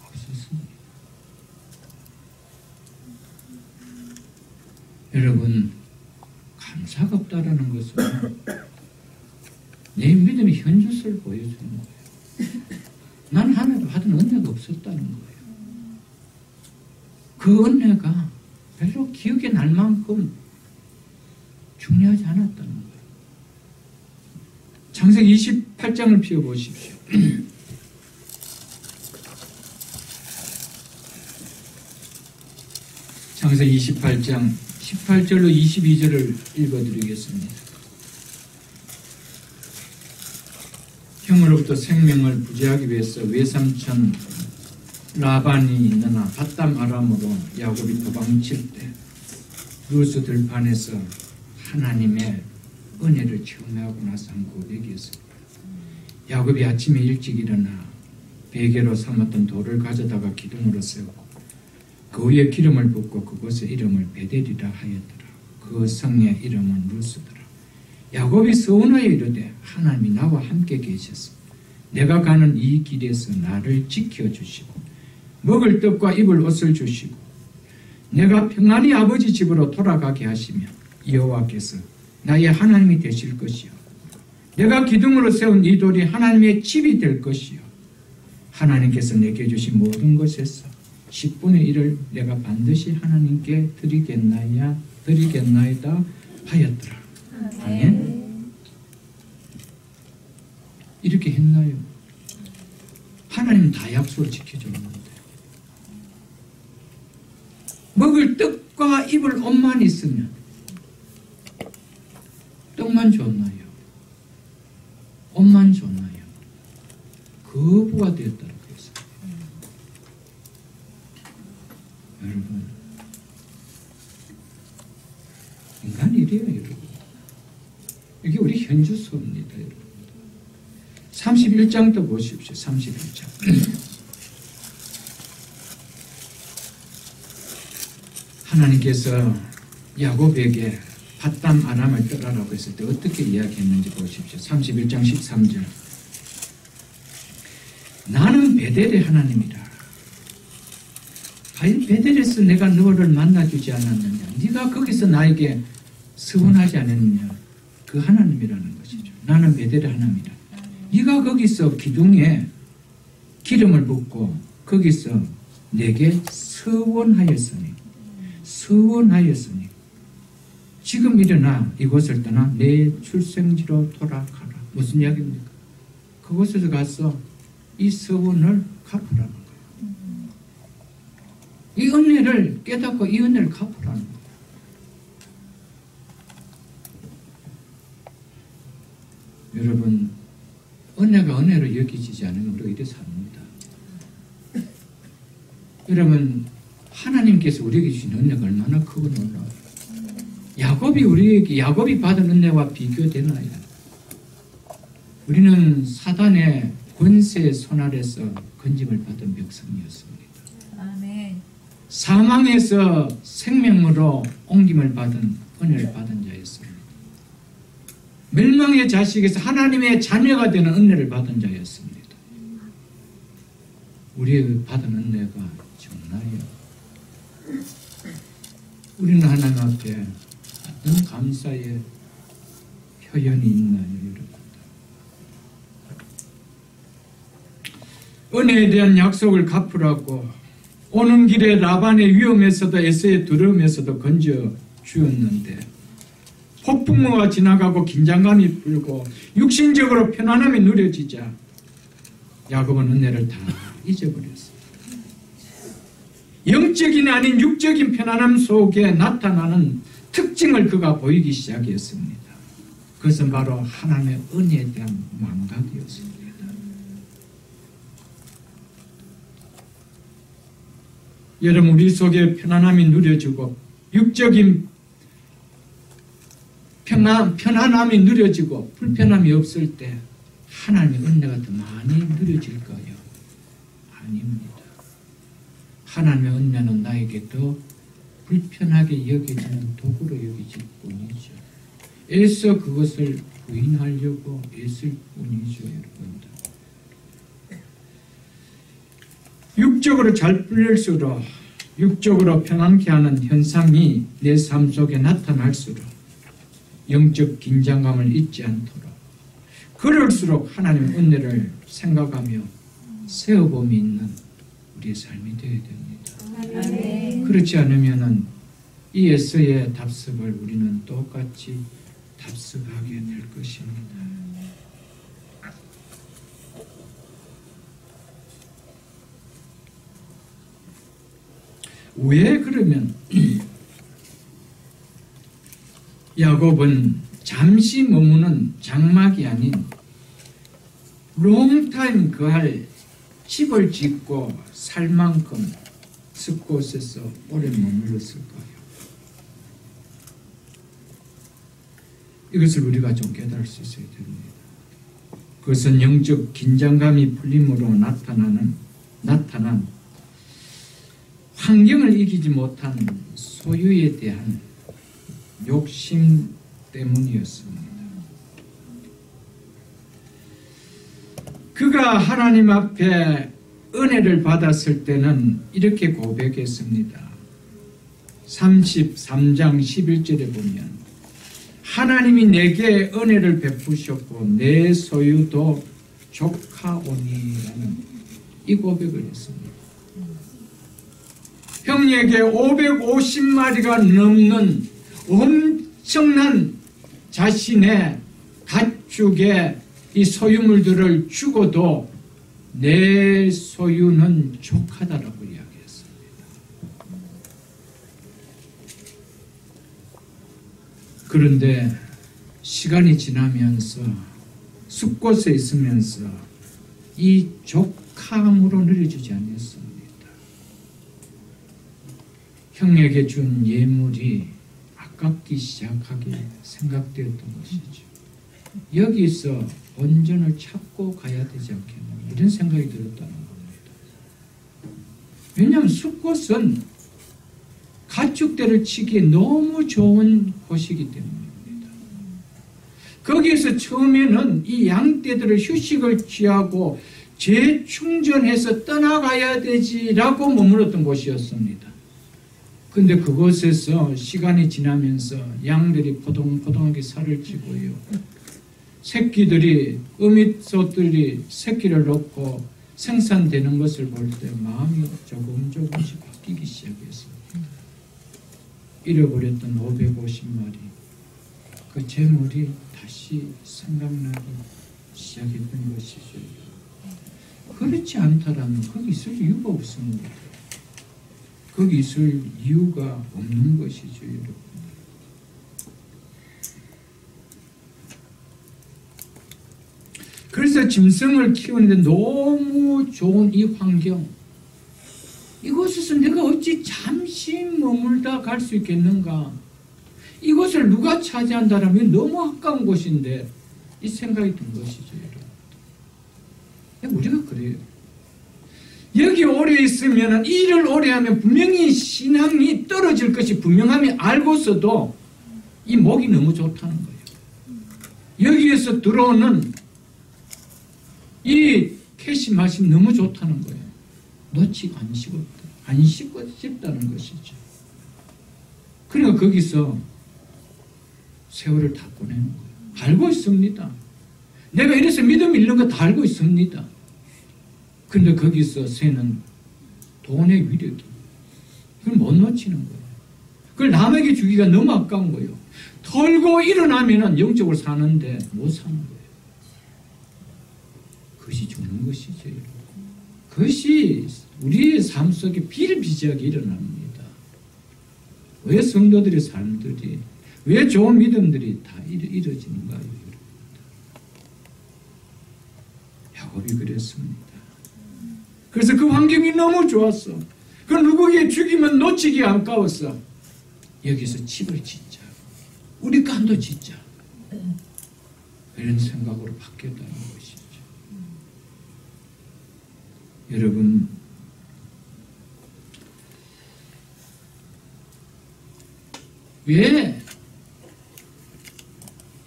없었습니다. 여러분, 차갑다라는 것은 내 믿음의 현주소를 보여주는 거예요. 난 하나님을 받은 은혜가 없었다는 거예요. 그 은혜가 별로 기억에 날 만큼 중요하지 않았다는 거예요. 창세기 28장을 펴보십시오. 창세기 28장 18절로 22절을 읽어드리겠습니다. 형으로부터 생명을 부재하기 위해서 외삼촌 라반이 있느나 밧담 아람으로 야곱이 도망칠 때 루스 들판에서 하나님의 은혜를 체험하고 나서 한 고백이었습니다. 야곱이 아침에 일찍 일어나 베개로 삼았던 돌을 가져다가 기둥으로 세우고 그 위에 기름을 붓고 그곳의 이름을 베델이라 하였더라. 그 성의 이름은 루스더라. 야곱이 서운하여 이르되 하나님이 나와 함께 계셔서 내가 가는 이 길에서 나를 지켜주시고 먹을 떡과 입을 옷을 주시고 내가 평안히 아버지 집으로 돌아가게 하시며 여호와께서 나의 하나님이 되실 것이요 내가 기둥으로 세운 이 돌이 하나님의 집이 될 것이요 하나님께서 내게 주신 모든 것에서 10분의 1을 내가 반드시 하나님께 드리겠나이다 하였더라. 아멘. 이렇게 했나요? 하나님 다 약속을 지켜줬는데 먹을 떡과 입을 옷만 있으면 떡만 줬나요? 옷만 줬나요? 거부가 되었다고 했어요. 여러분, 인간이 이래요, 여러분. 이게 우리 현주소입니다, 여러분. 31장도 보십시오. 31장. 하나님께서 야곱에게 밧담 아람을 떠나라고 했을 때 어떻게 이야기했는지 보십시오. 31장 13절. 나는 베델의 하나님이라. 과연 베델에서 내가 너를 만나주지 않았느냐? 네가 거기서 나에게 서원하지 않았느냐? 그 하나님이라는 것이죠. 나는 베델의 하나님이라. 네가 거기서 기둥에 기름을 붓고 거기서 내게 서원하였으니 지금 일어나 이곳을 떠나 내 출생지로 돌아가라. 무슨 이야기입니까? 그곳에서 가서 이 서원을 갚으라는 거예요. 이 은혜를 깨닫고 이 은혜를 갚으라는 거예요. 여러분, 은혜가 은혜로 여기지지 않으면 우리가 이래 삽니다. 여러분, 하나님께서 우리에게 주신 은혜가 얼마나 크고 놀라워요. 야곱이 받은 은혜와 비교되나요? 우리는 사단의 권세의 손 아래서 건짐을 받은 백성이었습니다. 아멘. 사망에서 생명으로 옮김을 받은 은혜를 받은 자였습니다. 멸망의 자식에서 하나님의 자녀가 되는 은혜를 받은 자였습니다. 우리의 받은 은혜가 정나요? 우리는 하나님 앞에 어떤 감사의 표현이 있나요, 여러분? 은혜에 대한 약속을 갚으라고 오는 길에 라반의 위험에서도 에서의 두려움에서도 건져 주었는데 폭풍우가 지나가고 긴장감이 풀고 육신적으로 편안함이 누려지자 야곱은 은혜를 다 잊어버렸어요. 영적인 아닌 육적인 편안함 속에 나타나는 특징을 그가 보이기 시작했습니다. 그것은 바로 하나님의 은혜에 대한 망각이었습니다. 여러분, 우리 속에 편안함이 누려지고 육적인 편안함이 누려지고 불편함이 없을 때 하나님의 은혜가 더 많이 누려질까요? 아닙니다. 하나님의 은혜는 나에게 더 불편하게 여겨지는 도구로 여겨질 뿐이죠. 애써 그것을 부인하려고 애쓸 뿐이죠, 여러분들. 육적으로 잘 풀릴수록 육적으로 편안케 하는 현상이 내 삶 속에 나타날수록 영적 긴장감을 잊지 않도록 그럴수록 하나님 은혜를 생각하며 세어봄이 있는 우리의 삶이 되어야 됩니다. 아멘. 그렇지 않으면 이 에서의 답습을 우리는 똑같이 답습하게 될 것입니다. 왜 그러면 야곱은 잠시 머무는 장막이 아닌 롱타임 그할 집을 짓고 살 만큼 숲곳에서 오래 머물렀을까요? 이것을 우리가 좀 깨달을 수 있어야 됩니다. 그것은 영적 긴장감이 풀림으로 나타난 환경을 이기지 못한 소유에 대한 욕심 때문이었습니다. 그가 하나님 앞에 은혜를 받았을 때는 이렇게 고백했습니다. 33장 11절에 보면 하나님이 내게 은혜를 베푸셨고 내 소유도 족하오니라는 이 고백을 했습니다. 형에게 550마리가 넘는 엄청난 자신의 가축의 이 소유물들을 주고도 내 소유는 족하다라고 이야기했습니다. 그런데 시간이 지나면서 숲곳에 있으면서 이 족함으로 늘려주지 않았습니다. 형에게 준 예물이 아깝기 시작하게 생각되었던 것이죠. 여기서 본전을 찾고 가야 되지 않겠나 이런 생각이 들었다는 겁니다. 왜냐하면 숲곳은 가축대를 치기에 너무 좋은 곳이기 때문입니다. 거기에서 처음에는 이 양떼들을 휴식을 취하고 재충전해서 떠나가야 되지라고 머물렀던 곳이었습니다. 근데 그곳에서 시간이 지나면서 양들이 포동포동하게 살을 찌고요. 새끼들이 어밋소들이 새끼를 놓고 생산되는 것을 볼 때 마음이 조금씩 바뀌기 시작했습니다. 잃어버렸던 550마리 그 재물이 다시 생각나기 시작했던 것이죠. 그렇지 않다라면 거기 있을 이유가 없습니다. 거기 있을 이유가 없는 것이죠, 여러분. 그래서 짐승을 키우는데 너무 좋은 이 환경, 이곳에서 내가 어찌 잠시 머물다 갈 수 있겠는가? 이곳을 누가 차지한다라면 너무 아까운 곳인데 이 생각이 든 것이죠, 여러분. 우리가 그래요. 여기 오래 있으면 일을 오래 하면 분명히 신앙이 떨어질 것이 분명함이 알고서도 이 목이 너무 좋다는 거예요. 여기에서 들어오는 이 캐시 맛이 너무 좋다는 거예요. 놓치고 안 씻고 싶다는 것이죠. 그러니까 거기서 세월을 다 보내는 거예요. 알고 있습니다. 내가 이래서 믿음이 있는 거 다 알고 있습니다. 근데 거기서 새는 돈의 위력이 그걸 못 놓치는 거예요. 그걸 남에게 주기가 너무 아까운 거예요. 털고 일어나면 영적으로 사는데 못 사는 거예요. 그것이 죽는 것이죠, 여러분. 그것이 우리의 삶 속에 비일비재하게 일어납니다. 왜 성도들의 삶들이, 왜 좋은 믿음들이 다 이루어지는가요, 여러분? 야곱이 그랬습니다. 그래서 그 환경이 너무 좋았어. 그 누구에게 죽이면 놓치기 아까웠어. 여기서 집을 짓자. 우리 깐도 짓자. 이런 생각으로 바뀌었다는 것이죠. 여러분, 왜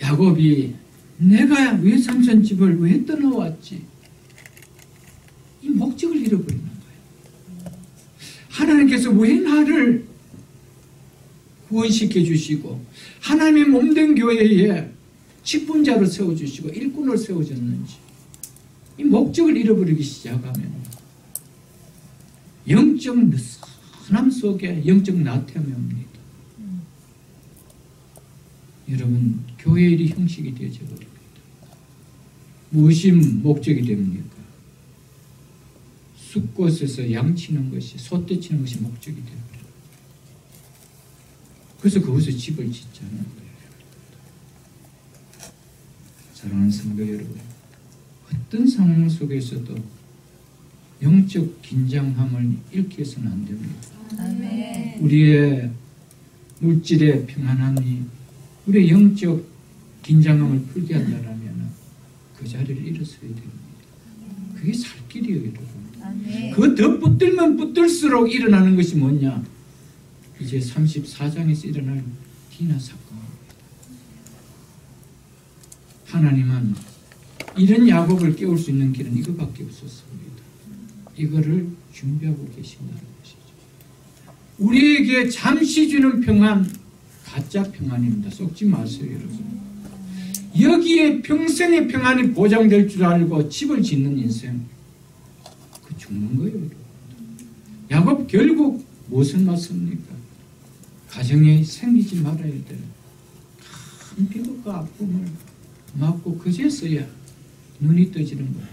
야곱이 내가 왜 삼촌 집을 왜 떠나왔지? 이 목적을 잃어버리는 거예요. 하나님께서 왜 나를 구원시켜 주시고 하나님의 몸된 교회에 직분자로 세워주시고 일꾼을 세워줬는지 이 목적을 잃어버리기 시작하면 영적 느슨함 속에 영적 나태함이 옵니다. 여러분, 교회 일이 형식이 되어져 버립니다. 무엇이 목적이 됩니까? 숫곳에서 양치는 것이, 소떼치는 것이 목적이 됩니다. 그래서 거기서 집을 짓자는 거예요. 사랑하는 성도 여러분, 어떤 상황 속에서도 영적 긴장함을 잃게 해서는 안 됩니다. 아멘. 우리의 물질의 평안함이 우리의 영적 긴장함을 풀게 한다면 그 자리를 일어서야 됩니다. 그게 살 길이에요, 여러분. 아멘. 그 더 붙들면 붙들수록 일어나는 것이 뭐냐? 이제 34장에서 일어날 디나 사건입니다. 하나님은 이런 야곱을 깨울 수 있는 길은 이거밖에 없었습니다. 이거를 준비하고 계신다는 것이죠. 우리에게 잠시 주는 평안, 가짜 평안입니다. 속지 마세요, 여러분. 여기에 평생의 평안이 보장될 줄 알고 집을 짓는 인생, 그 죽는 거예요, 여러분. 야곱 결국 무엇을 맞습니까? 가정에 생기지 말아야 될 큰 비극과 아픔을 맞고 그제서야 눈이 떠지는 거예요.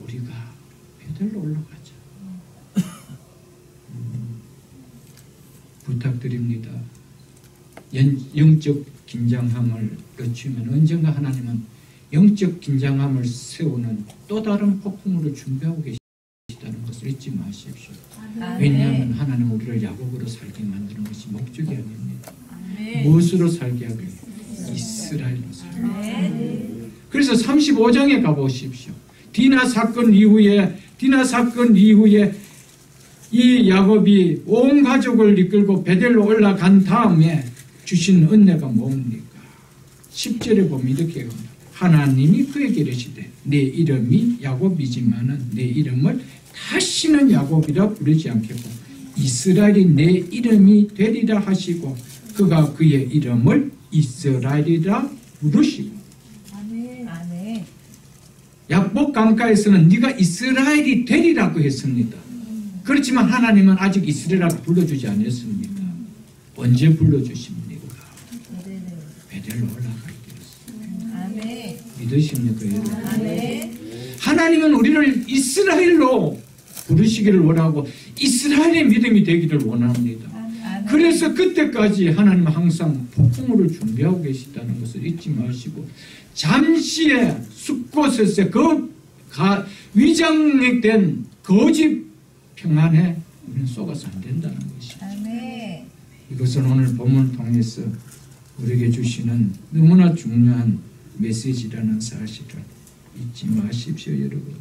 우리가 베들로 올라가자. 부탁드립니다. 영적 긴장함을 늦추면 언젠가 하나님은 영적 긴장함을 세우는 또 다른 폭풍으로 준비하고 계시다는 것을 잊지 마십시오. 왜냐하면 하나님 우리를 야곱으로 살게 만드는 것이 목적이 아닙니다. 무엇으로 살게 하게? 이스라엘로 살게. 그래서 35장에 가보십시오. 디나 사건 이후에 이 야곱이 온 가족을 이끌고 베델로 올라간 다음에 주신 은혜가 뭡니까? 10절에 보면 이렇게 합니다. 하나님이 그에게 이르시되 내 이름이 야곱이지만은 내 이름을 다시는 야곱이라 부르지 않겠고 이스라엘이 내 이름이 되리라 하시고 그가 그의 이름을 이스라엘이라 부르시고. 아멘. 야복 강가에서는 네가 이스라엘이 되리라고 했습니다. 그렇지만 하나님은 아직 이스라엘이라고 불러주지 않았습니다. 언제 불러주십니까? 베델로 올라갈 때였습니다. 아멘. 믿으십니까, 여러분? 아멘. 하나님은 우리를 이스라엘로 부르시기를 원하고 이스라엘의 믿음이 되기를 원합니다. 그래서 그때까지 하나님은 항상 폭풍우를 준비하고 계시다는 것을 잊지 마시고 잠시의 숲곳에서 그 위장된 거짓 평안에 우리는 속아서 안 된다는 것이죠. 아멘. 이것은 오늘 본문을 통해서 우리에게 주시는 너무나 중요한 메시지라는 사실을 잊지 마십시오, 여러분.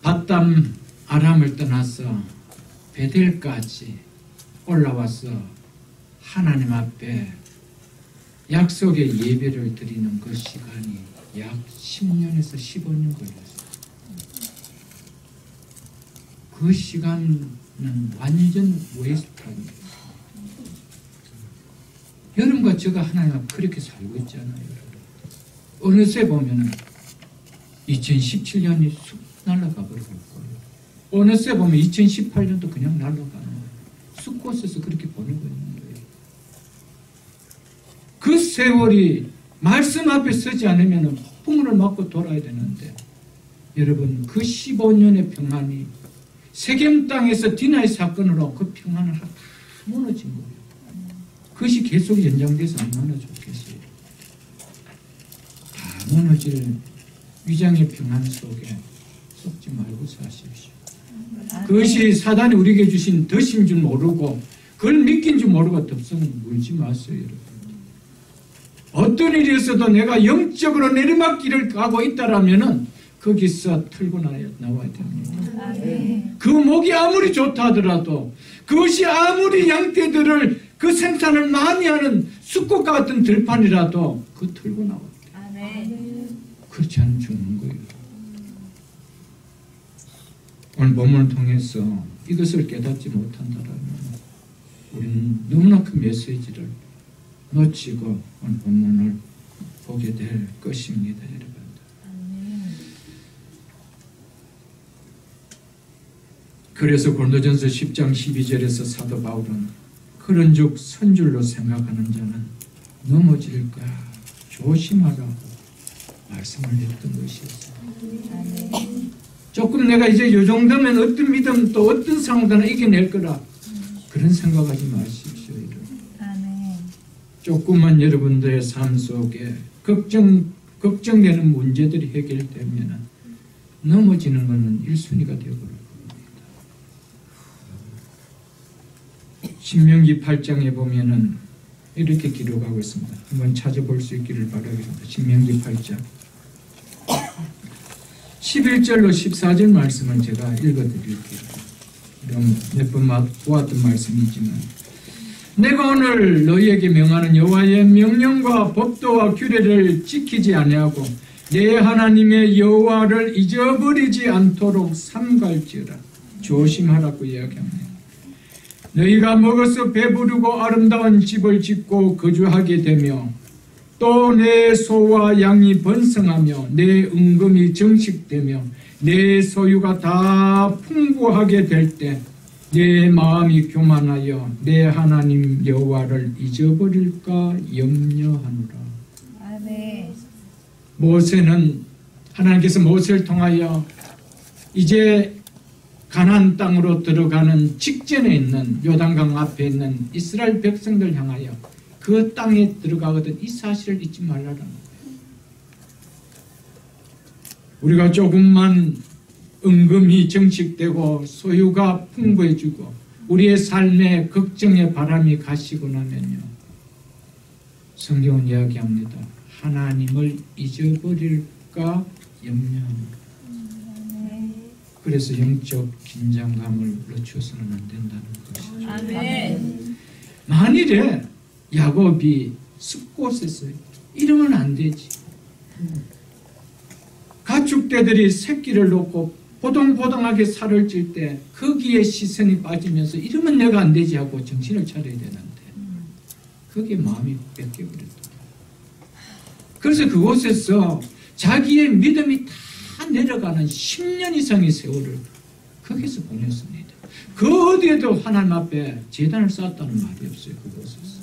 바담 아람을 떠나서 베델까지 올라와서 하나님 앞에 약속의 예배를 드리는 그 시간이 약 10년에서 15년 걸렸어요. 그 시간은 완전 웨스트합니다. 여러분과 제가 하나님 앞에 그렇게 살고 있잖아요. 어느새 보면 2017년이 쑥 날아가 버리고 있고요. 어느새 보면 2018년도 그냥 날아가는 거예요. 숲곳에서 그렇게 보내고 있는 거예요. 그 세월이 말씀 앞에 서지 않으면 폭풍을 맞고 돌아야 되는데 여러분 그 15년의 평안이 세겜 땅에서 디나의 사건으로 그 평안을 다 무너진 거예요. 그것이 계속 연장돼서 얼마나 좋겠어요. 다 무너질 위장의 평안 속에 속지 말고 사십시오. 그것이 사단이 우리에게 주신 덫인 줄 모르고 그걸 믿긴 줄 모르고 덥석 물지 마세요, 여러분. 어떤 일이 있어도 내가 영적으로 내리막길을 가고 있다라면은 거기서 털고 나와야 됩니다. 그 목이 아무리 좋다 하더라도 그것이 아무리 양떼들을 그 생산을 많이 하는 숲꽃 같은 들판이라도 그 털고 나와야 돼요. 그렇지 않으면 죽는 거예요. 오늘 본문을 통해서 이것을 깨닫지 못한다면 우리는 너무나 큰 메시지를 놓치고 오늘 본문을 보게 될 것입니다. 여러분. 그래서 고린도전서 10장 12절에서 사도 바울은 그런즉 선줄로 생각하는 자는 넘어질까 조심하라고 말씀을 했던 것이었어요. 조금 내가 이제 이 정도면 어떤 믿음 또 어떤 상황도 이겨낼 거라 그런 생각하지 마십시오. 조금만 여러분들의 삶 속에 걱정되는 문제들이 해결되면 넘어지는 것은 1순위가 되어버릴 겁니다. 신명기 8장에 보면은 이렇게 기록하고 있습니다. 한번 찾아볼 수 있기를 바라겠습니다. 신명기 8장 11절로 14절 말씀을 제가 읽어드릴게요. 몇 번 보았던 말씀이지만 내가 오늘 너희에게 명하는 여호와의 명령과 법도와 규례를 지키지 아니하고 내 하나님의 여호와를 잊어버리지 않도록 삼갈지어라. 조심하라고 이야기합니다. 너희가 먹어서 배부르고 아름다운 집을 짓고 거주하게 되며 또 내 소와 양이 번성하며 내 은금이 정식되며 내 소유가 다 풍부하게 될 때 내 마음이 교만하여 내 하나님 여호와를 잊어버릴까 염려하노라. 아멘. 모세는 하나님께서 모세를 통하여 이제 가나안 땅으로 들어가는 직전에 있는 요단강 앞에 있는 이스라엘 백성들 향하여 그 땅에 들어가거든 이 사실을 잊지 말라라는 거예요. 우리가 조금만 은금이 정식되고 소유가 풍부해지고 우리의 삶에 걱정의 바람이 가시고 나면요, 성경은 이야기합니다. 하나님을 잊어버릴까 염려합니다. 그래서 영적 긴장감을 늦춰서는 안 된다는 것이죠. 아멘. 만일에 야곱이 숲곳에서 이러면 안 되지. 가축대들이 새끼를 놓고 보동보동하게 살을 찔 때 거기에 시선이 빠지면서 이러면 내가 안 되지 하고 정신을 차려야 되는데 거기에 마음이 뺏겨버렸다. 그래서 그곳에서 자기의 믿음이 다 내려가는 10년 이상의 세월을 거기서 보냈습니다. 그 어디에도 하나님 앞에 제단을 쌓았다는 말이 없어요. 그곳에서.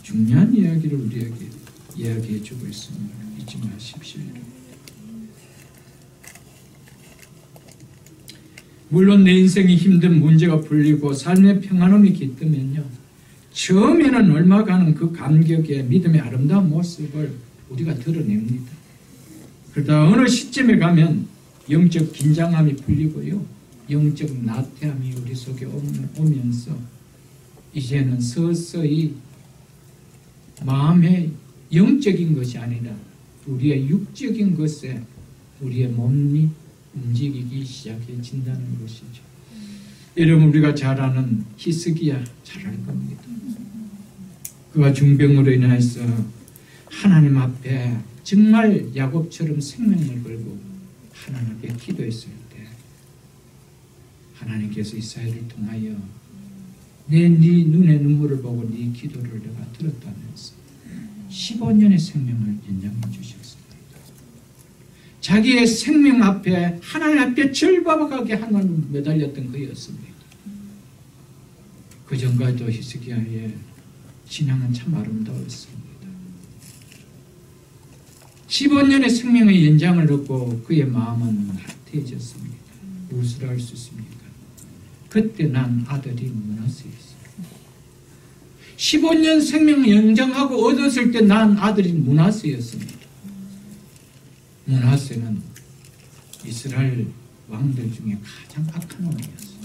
중요한 이야기를 우리에게 이야기해 주고 있습니다. 잊지 마십시오. 물론 내 인생이 힘든 문제가 풀리고 삶의 평안함이 깃들면요, 처음에는 얼마간은 그 감격의 믿음의 아름다운 모습을 우리가 드러냅니다. 그러다 어느 시점에 가면 영적 긴장함이 풀리고요, 영적 나태함이 우리 속에 오면서 이제는 서서히 마음의 영적인 것이 아니라 우리의 육적인 것에 우리의 몸이 움직이기 시작해진다는 것이죠. 여러분, 우리가 잘 아는 히스기야 잘 알 겁니다. 그가 중병으로 인해서 하나님 앞에 정말 야곱처럼 생명을 걸고 하나님 앞에 기도했을 때 하나님께서 이사야를 통하여 네 눈의 눈물을 보고 네 기도를 내가 들었다면서 15년의 생명을 연장해 주셨습니다. 자기의 생명 앞에 하나님 앞에 절박하게 하나님 매달렸던 그였습니다. 그 전까지도 히스기야의 신앙은 참 아름다웠습니다. 15년의 생명의 연장을 얻고 그의 마음은 나태해졌습니다. 무엇을 할 수 있습니까? 그때 난 아들이 므낫세였어요. 15년 생명 연장하고 얻었을 때 난 아들이 므낫세였습니다. 므낫세는 이스라엘 왕들 중에 가장 악한 왕이었어요.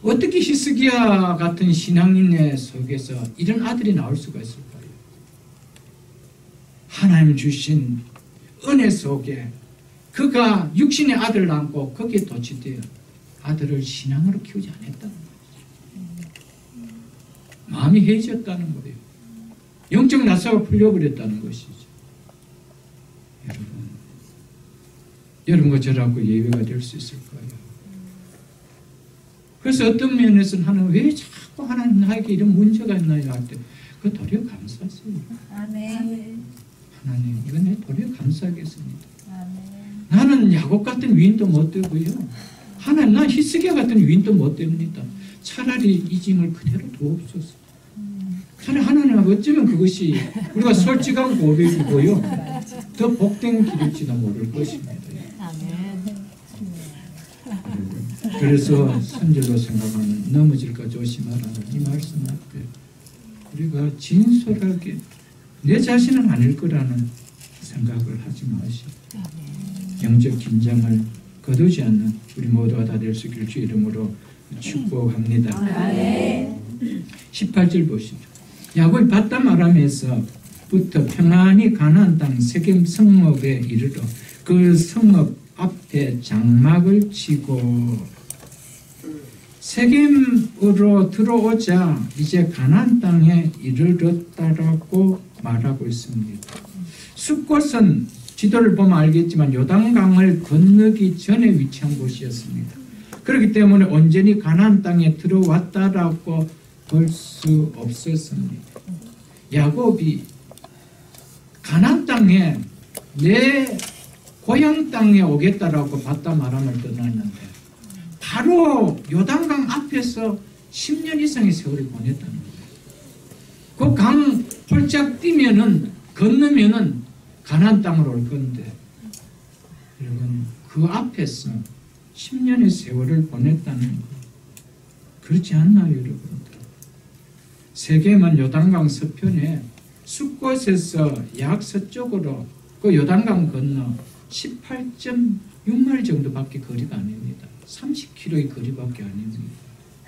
어떻게 히스기야 같은 신앙인의 속에서 이런 아들이 나올 수가 있을까요? 하나님 주신 은혜 속에 그가 육신의 아들을 안고 거기에 도취되어 아들을 신앙으로 키우지 않았다는 거죠. 마음이 해졌다는 거예요. 영적 나사가 풀려버렸다는 것이죠. 여러분과 저라고 예외가 될 수 있을까요? 그래서 어떤 면에서는 하나님 왜 자꾸 하나님 나에게 이런 문제가 있나요? 할 때 그 도리어 감사하세요. 아멘. 하나님 이거 내 도리어 감사하겠습니다. 아멘. 나는 야곱 같은 위인도 못 되고요. 하나님 난 히스기야 같은 위인도 못 됩니다. 차라리 이 짐을 그대로 두옵소서. 차라리 하나님 어쩌면 그것이 우리가 솔직한 고백이고요. 더 복된 길일지도 모를 것입니다. 그래서 선절로 생각하는 넘어질까 조심하라는 이 말씀 앞에 우리가 진솔하게 내 자신은 아닐 거라는 생각을 하지 마시고 영적 긴장을 거두지 않는 우리 모두가 다 될 수 있기를 주 이름으로 축복합니다. 18절 보시죠. 야곱이 바담 아람에서부터 평안히 가나안 땅 세겜 성읍에 이르러 그 성읍 앞에 장막을 치고 세겜으로 들어오자 이제 가나안 땅에 이르렀다라고 말하고 있습니다. 숫곳은 지도를 보면 알겠지만 요단강을 건너기 전에 위치한 곳이었습니다. 그렇기 때문에 온전히 가나안 땅에 들어왔다라고 볼 수 없었습니다. 야곱이 가나안 땅에 내 고향 땅에 오겠다라고 바담 아람을 떠났는데 바로 요단강 앞에서 10년 이상의 세월을 보냈다는 거예요. 그 강 홀짝 뛰면은 건너면은 가나안 땅으로 올 건데 여러분 그 앞에서 10년의 세월을 보냈다는 거 그렇지 않나요, 여러분들? 세겜은 요단강 서편에 숫곳에서 약 서쪽으로 그 요단강 건너 18.6마일 정도밖에 거리가 아닙니다. 30km의 거리밖에 아닙니다.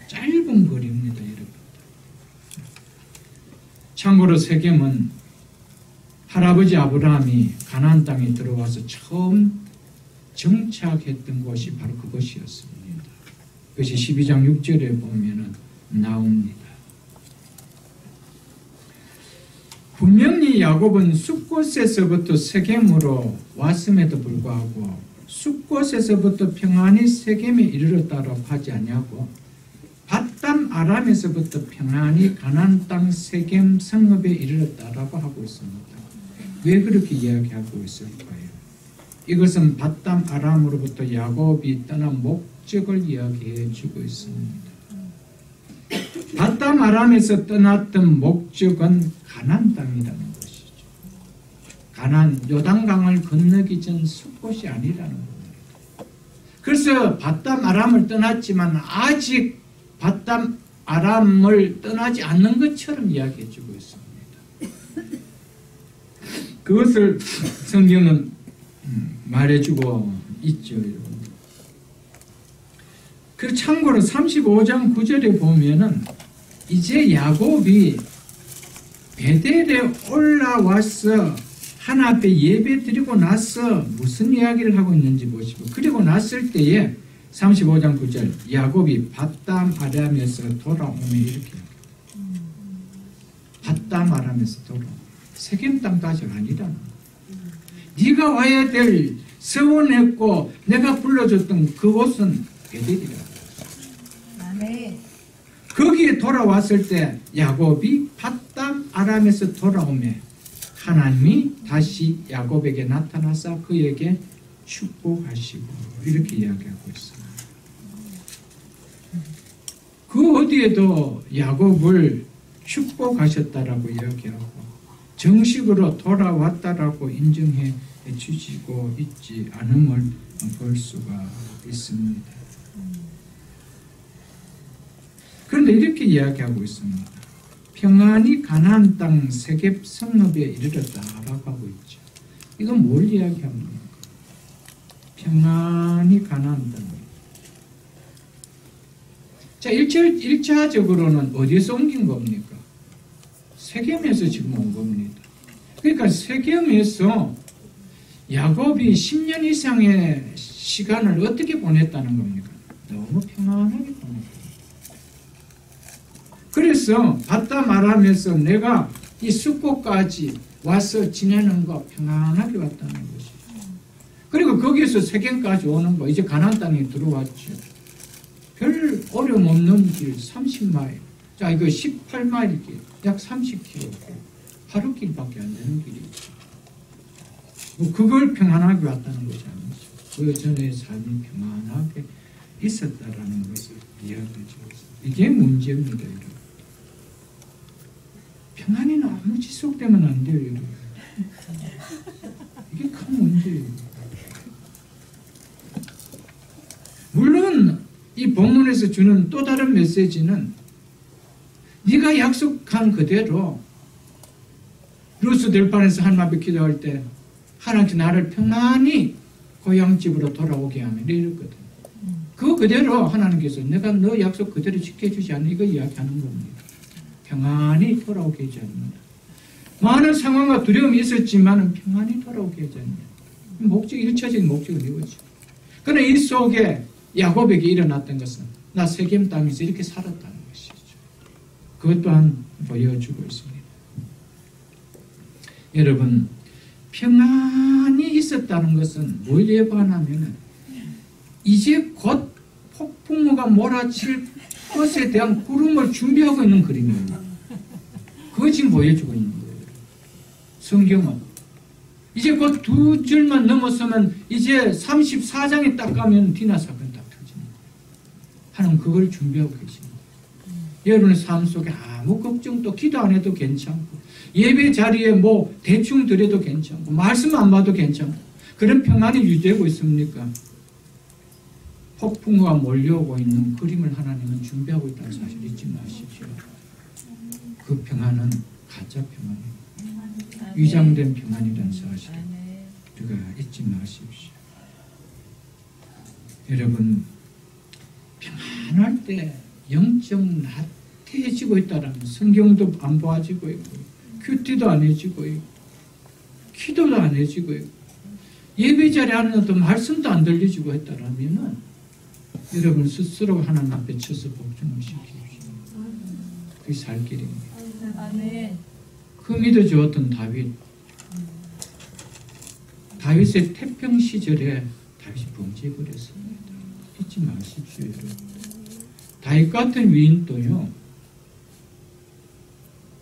짧은 거리입니다, 여러분. 참고로 세겜은 할아버지 아브라함이 가나안 땅에 들어와서 처음 정착했던 곳이 바로 그곳이었습니다. 그것이 12장 6절에 보면 나옵니다. 분명히 야곱은 숫곳에서부터 세겜으로 왔음에도 불구하고 숫곳에서부터 평안히 세겜에 이르렀다라고 하지 않냐고 바담 아람에서부터 평안히 가나안 땅 세겜 성읍에 이르렀다라고 하고 있습니다. 왜 그렇게 이야기하고 있을까요? 이것은 바담 아람으로부터 야곱이 떠난 목적을 이야기해 주고 있습니다. 바담 아람에서 떠났던 목적은 가나안 땅이라는 것이죠. 가나안 요단강을 건너기 전 숫곳이 아니라는 겁니다. 그래서 바담 아람을 떠났지만 아직 바담 아람을 떠나지 않는 것처럼 이야기해 주고 있습니다. 그것을 성경은 말해주고 있죠, 여러분. 그 참고로 35장 9절에 보면은 이제 야곱이 베델에 올라와서 하나 앞에 예배 드리고 나서 무슨 이야기를 하고 있는지 보시고 그리고 났을 때에 35장 9절 야곱이 바담 아람에서 돌아오면 이렇게 바담 아람에서 돌아오면 세겜 땅까지가 아니라는 거예요. 네가 와야 될 서원했고 내가 불러줬던 그곳은 베델이라. 아멘. 거기에 돌아왔을 때 야곱이 바담 아람에서 돌아오며 하나님이 다시 야곱에게 나타나서 그에게 축복하시고 이렇게 이야기하고 있습니다. 그 어디에도 야곱을 축복하셨다라고 이야기하고 정식으로 돌아왔다라고 인정해 주시고 있지 않음을 볼 수가 있습니다. 그런데 이렇게 이야기하고 있습니다. 평안히 가나안 땅 세겜 성읍에 이르렀다라고 하고 있죠. 이건 뭘 이야기합니까? 평안히 가나안 땅. 자, 1차적으로는 어디에서 옮긴 겁니까? 세겜에서 지금 온 겁니다. 그러니까 세겜에서 야곱이 10년 이상의 시간을 어떻게 보냈다는 겁니까? 너무 평안하게 보냈다. 그래서 바담 아람에서 내가 이 숫고까지 와서 지내는 거 평안하게 왔다는 것이. 그리고 거기에서 세겜까지 오는 거, 이제 가나안 땅에 들어왔죠. 별 어려움 없는 길 30마일. 자, 이거 18마일 길, 약 30km. 하루 길밖에 안 되는 길이죠. 뭐 그걸 평안하게 왔다는 것이 아니죠. 그 전에 삶이 평안하게 있었다라는 것을 이야기해주고 있습니다. 이게 문제입니다, 여러분. 평안이 너무 지속되면 안 돼요, 여러분. 이게 큰 문제예요. 물론 이 본문에서 주는 또 다른 메시지는 네가 약속한 그대로 루스 들판에서 하나님 앞에 기도할 때 하나님께 나를 평안히 고향집으로 돌아오게 하면 이랬거든. 그 그대로 하나님께서 내가 너 약속 그대로 지켜주지 않는 이거 이야기하는 겁니다. 평안히 돌아오게 하지 않는다. 많은 상황과 두려움이 있었지만 평안히 돌아오게 하지 않는다. 목적이 일차적인 목적을 이루어지고. 그러나 이 속에 야곱에게 일어났던 것은 나 세겜 땅에서 이렇게 살았다는 것이죠. 그것 또한 보여주고 있습니다. 여러분, 평안이 있었다는 것은 뭘 예고하냐면 이제 곧 폭풍우가 몰아칠 것에 대한 구름을 준비하고 있는 그림입니다. 그거 지금 보여주고 있는 거예요. 성경은 이제 곧 2절만 넘어서면 이제 34장에 딱 가면 디나 사건 딱 터집니다. 하나님 그걸 준비하고 계십니다. 여러분의 삶 속에 아무 걱정도 기도 안 해도 괜찮고 예배 자리에 뭐 대충 드려도 괜찮고 말씀 안 봐도 괜찮고 그런 평안이 유지되고 있습니까? 폭풍우가 몰려오고 있는 그림을 하나님은 준비하고 있다는 사실 잊지 마십시오. 그 평안은 가짜 평안입니다. 위장된 평안이라는 사실을 우리가 잊지 마십시오. 여러분, 평안할 때 영적 나태해지고 있다라는 성경도 안 보아지고 있고 큐티도 안 해지고 있고 기도도 안 해지고 있고 예배 자리에 앉아도 말씀도 안 들려지고 했다라면은 여러분 스스로 하나님 앞에 쳐서 복종을 시키십시오. 그게 살 길입니다. 아멘. 그 믿어주었던 다윗의 태평 시절에 다윗이 범죄해버렸습니다. 잊지 마십시오, 여러분. 다윗 같은 위인도요,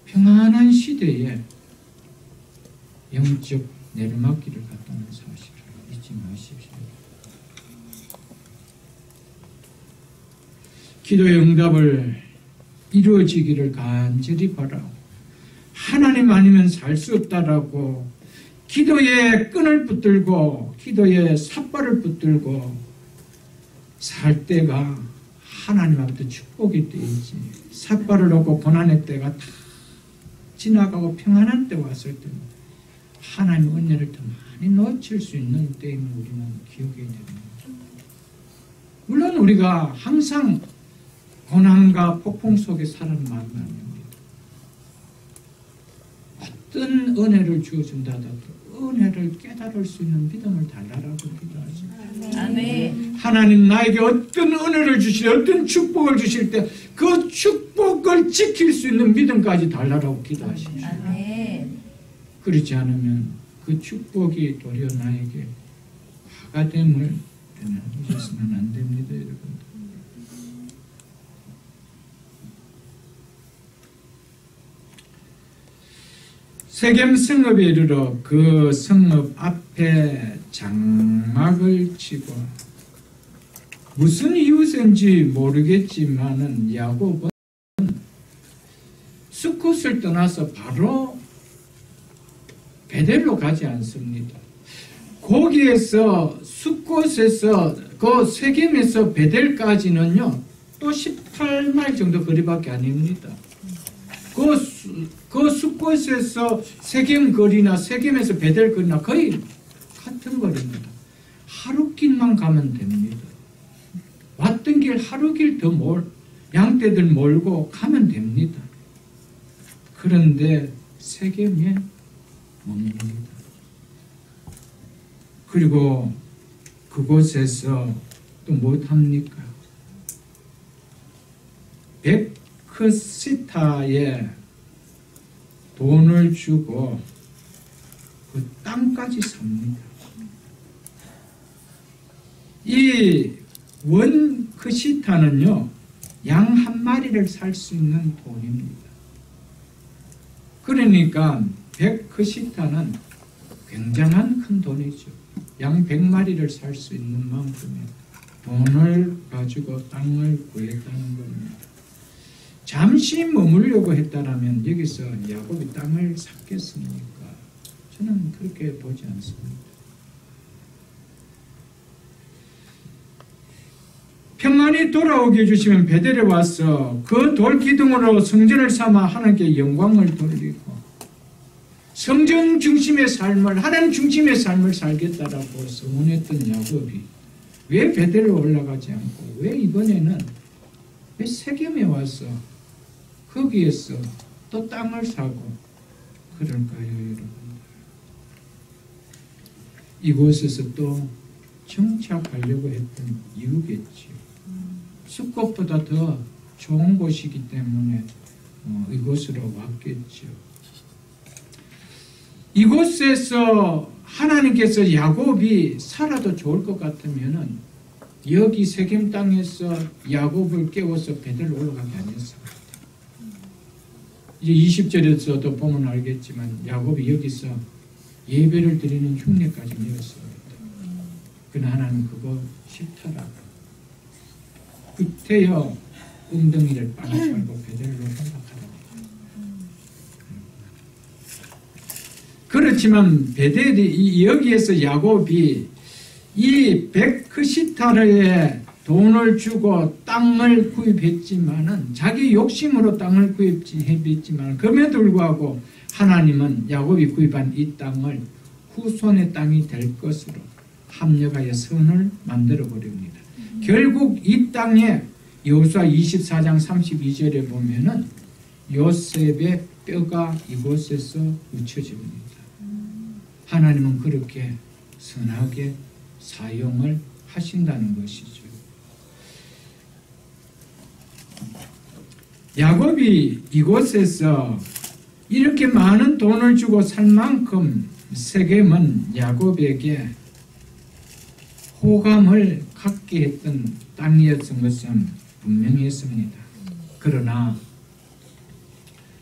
평안한 시대에 영적 내리막길을 갔다는 사실을 잊지 마십시오. 기도의 응답을 이루어지기를 간절히 바라고 하나님 아니면 살 수 없다라고 기도의 끈을 붙들고 기도의 삿발을 붙들고 살 때가 하나님 앞에 축복이 되지 삿발을 놓고 고난의 때가 다 지나가고 평안한 때 왔을 때는 하나님 은혜를 더 많이 놓칠 수 있는 때임을 우리는 기억해야 됩니다. 물론 우리가 항상 고난과 폭풍 속에 살아는 마음이 아닙니다. 어떤 은혜를 주어준다 하더라도 은혜를 깨달을 수 있는 믿음을 달라라고 기도하죠. 아멘. 하나님 나에게 어떤 은혜를 주실 어떤 축복을 주실 때 그 축복을 지킬 수 있는 믿음까지 달라라고 기도하십시오. 아멘. 그렇지 않으면 그 축복이 도리어 나에게 화가 됨을 잊으시면 안 됩니다, 여러분. 세겜 성읍에 이르러 그 성읍 앞에 장막을 치고 무슨 이유인지 모르겠지만은 야곱은 수컷을 떠나서 바로 베델로 가지 않습니다. 거기에서 수꽃에서 그 세겜에서 베델까지는요 또 18마일 정도 거리밖에 아닙니다. 그 수꽃에서 세겜 거리나 세겜에서 베델 거리나 거의 같은 거리입니다. 하루 길만 가면 됩니다. 왔던 길 하루 길 더 양떼들 몰고 가면 됩니다. 그런데 세겜에 멈춥니다. 그리고 그곳에서 또 못합니까? 베크시타의 돈을 주고 그 땅까지 삽니다. 이 원크시타는요, 양 한 마리를 살 수 있는 돈입니다. 그러니까 100크시타는 굉장한 큰 돈이죠. 양 100마리를 살 수 있는 만큼의 돈을 가지고 땅을 구했다는 겁니다. 잠시 머물려고 했다라면 여기서 야곱이 땅을 샀겠습니까? 저는 그렇게 보지 않습니다. 평안히 돌아오게 해주시면 베델에 와서 그 돌기둥으로 성전을 삼아 하나님께 영광을 돌리고 성전 중심의 삶을, 하나님 중심의 삶을 살겠다라고 소원했던 야곱이 왜 베델에 올라가지 않고 왜 이번에는 왜 세겜에 와서 거기에서 또 땅을 사고 그럴까요, 여러분? 이곳에서 또 정착하려고 했던 이유겠지요. 숲곳보다 더 좋은 곳이기 때문에 이곳으로 왔겠죠. 이곳에서 하나님께서 야곱이 살아도 좋을 것 같으면은 여기 세겜 땅에서 야곱을 깨워서 베델로 올라가게 안 했어요. 이제 20절에서도 보면 알겠지만 야곱이 여기서 예배를 드리는 흉내까지 내었습니다. 그러나 하나님 그거 싫더라고요. 구태여 웅덩이를 빠르지 말고 베델로 올라가라고. 그렇지만 베델이 여기에서 야곱이 이 백크시타르에 돈을 주고 땅을 구입했지만은 자기 욕심으로 땅을 구입했지만 그럼에도 불구하고 하나님은 야곱이 구입한 이 땅을 후손의 땅이 될 것으로 합력하여 선을 만들어 버립니다. 결국 이 땅에 여호수아 24장 32절에 보면은 요셉의 뼈가 이곳에서 묻혀집니다. 하나님은 그렇게 선하게 사용을 하신다는 것이죠. 야곱이 이곳에서 이렇게 많은 돈을 주고 살 만큼 세겜은 야곱에게 호감을 갖게 했던 땅이었던 것은 분명히 했습니다. 그러나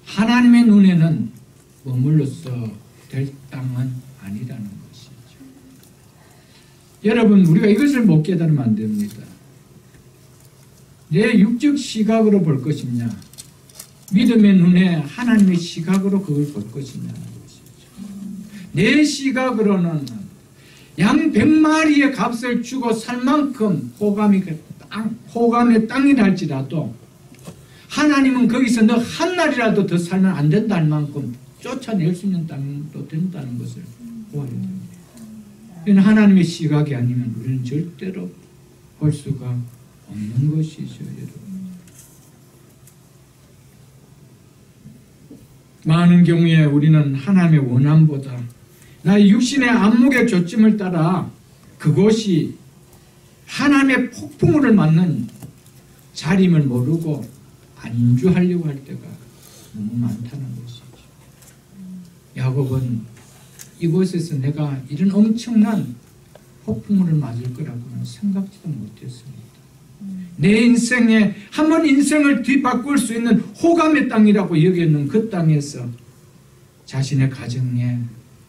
하나님의 눈에는 머물러서 될 땅은 아니라는 것이죠. 여러분, 우리가 이것을 못 깨달으면 안 됩니다. 내 육적 시각으로 볼 것이냐, 믿음의 눈에 하나님의 시각으로 그걸 볼 것이냐는 것이죠. 내 시각으로는 양 100마리의 값을 주고 살 만큼 호감의 땅이라 할지라도 하나님은 거기서 너 한 날이라도 더 살면 안 된다 할 만큼 쫓아낼 수 있는 땅도 된다는 것을 보아야 됩니다. 이는 하나님의 시각이 아니면 우리는 절대로 볼 수가 없는 것이죠, 여러분. 많은 경우에 우리는 하나님의 원함보다 나의 육신의 안목의 조짐을 따라 그것이 하나님의 폭풍우를 맞는 자림을 모르고 안주하려고 할 때가 너무 많다는 것이죠. 야곱은 이곳에서 내가 이런 엄청난 폭풍우를 맞을 거라고는 생각지도 못했습니다. 내 인생에 한번 인생을 뒤바꿀 수 있는 호감의 땅이라고 여겼는 그 땅에서 자신의 가정에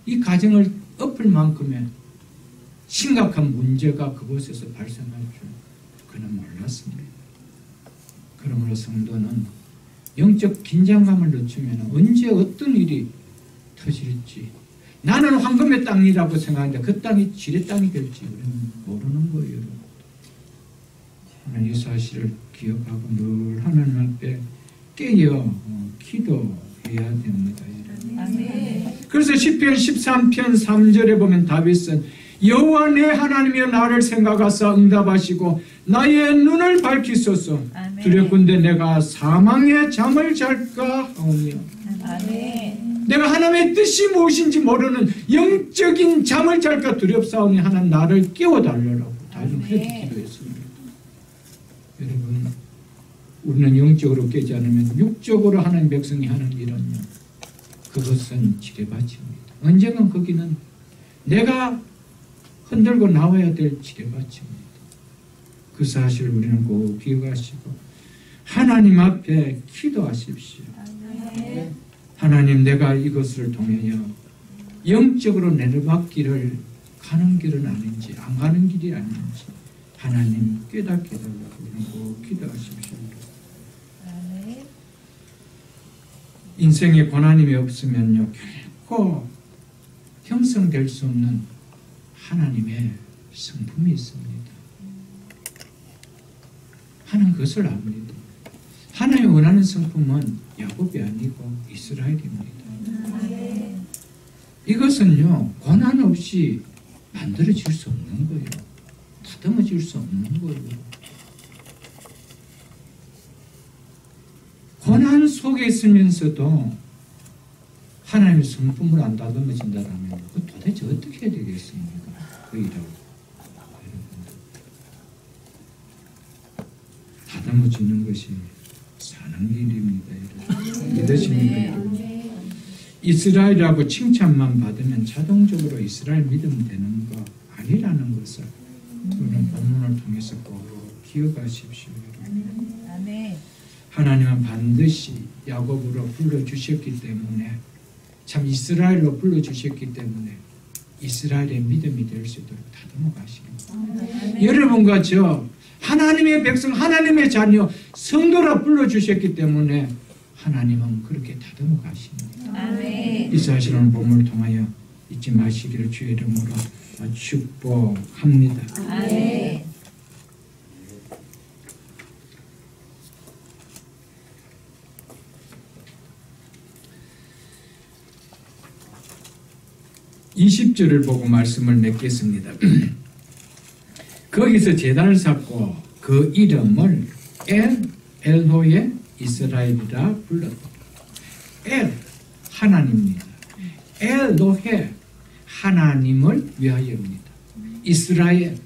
이 가정을 엎을 만큼의 심각한 문제가 그곳에서 발생할 줄 그는 몰랐습니다. 그러므로 성도는 영적 긴장감을 늦추면 언제 어떤 일이 터질지, 나는 황금의 땅이라고 생각하는데 그 땅이 지뢰 땅이 될지 우리는 모르는 거예요. 하나님 이 사실을 기억하고 늘 하나님 앞에 깨어 기도해야 됩니다. 아멘. 그래서 시편 13편 3절에 보면 다윗은 여호와 내 하나님이여 나를 생각하사 응답하시고 나의 눈을 밝히소서. 아멘. 두렵건대 내가 사망의 잠을 잘까 하오며. 아멘. 내가 하나님의 뜻이 무엇인지 모르는 영적인 잠을 잘까 두렵사오니 하나님 나를 깨워달라고 다윗은 그렇게 기도했습니다. 여러분, 우리는 영적으로 깨지 않으면 육적으로 하나님 백성이 하는 일은요, 그것은 지뢰밭입니다. 언젠간 거기는 내가 흔들고 나와야 될 지뢰밭입니다. 그 사실을 우리는 꼭 기억하시고 하나님 앞에 기도하십시오. 하나님, 내가 이것을 통하여 영적으로 내려받기를 가는 길은 아닌지 안 가는 길이 아닌지 하나님 깨닫게 해달라고 우리는 꼭 기도하십시오. 인생에 고난임이 없으면요 결코 형성될 수 없는 하나님의 성품이 있습니다. 하나님 그것을 압니다. 하나님이 원하는 성품은 야곱이 아니고 이스라엘입니다. 이것은요 고난 없이 만들어질 수 없는 거예요. 다듬어질 수 없는 거예요. 고난 속에 있으면서도 하나님의 성품을 안 다듬어진다면 그 도대체 어떻게 해야 되겠습니까? 그 일하고 다듬어지는 것이 사는 길입니다. 믿으십니까? 이스라엘이라고 칭찬만 받으면 자동적으로 이스라엘 믿으면 되는 거 아니라는 것을 우리는 본문을 통해서 꼭 기억하십시오. 하나님은 반드시 야곱으로 불러주셨기 때문에 참 이스라엘로 불러주셨기 때문에 이스라엘의 믿음이 될 수 있도록 다듬어 가십니다. 여러분과 저 하나님의 백성, 하나님의 자녀, 성도라 불러주셨기 때문에 하나님은 그렇게 다듬어 가십니다. 이 사실은 본문을 통하여 잊지 마시기를 주의 이름으로 축복합니다. 20절을 보고 말씀을 맺겠습니다. 거기서 제단을 쌓고 그 이름을 엘호의 이스라엘이라 불렀다. 엘 하나님입니다. 엘호의 하나님을 위하여입니다. 이스라엘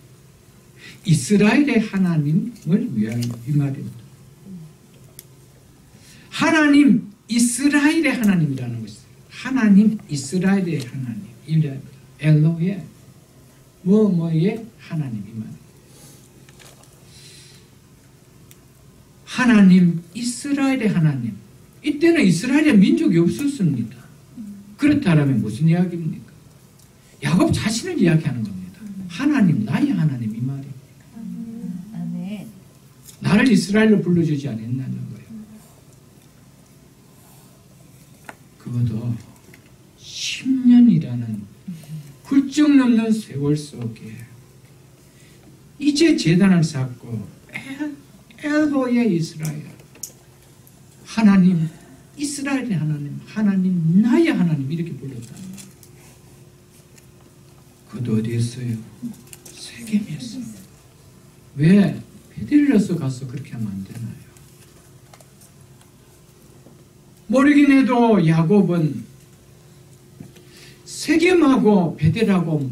이스라엘의 하나님을 위하여 이 말입니다. 하나님 이스라엘의 하나님이라는 것이죠. 하나님 이스라엘의 하나님 엘로의 뭐뭐의 하나님이만 하나님 이스라엘의 하나님. 이때는 이스라엘의 민족이 없었습니다. 그렇다면 무슨 이야기입니까? 야곱 자신을 이야기하는 겁니다. 하나님 나의 하나님 이 말입니다. 나를 이스라엘로 불러주지 않았냐는 거예요. 그것도 10년이라는 훌쩍 넘는 세월 속에 이제 제단을 쌓고 엘호의 이스라엘 하나님 이스라엘의 하나님 하나님 나의 하나님 이렇게 불렀다. 그것도 어디였어요? 세겜이었어요. 왜? 베델로서 가서 그렇게 하면 안 되나요? 모르긴 해도 야곱은 세겜하고 베델하고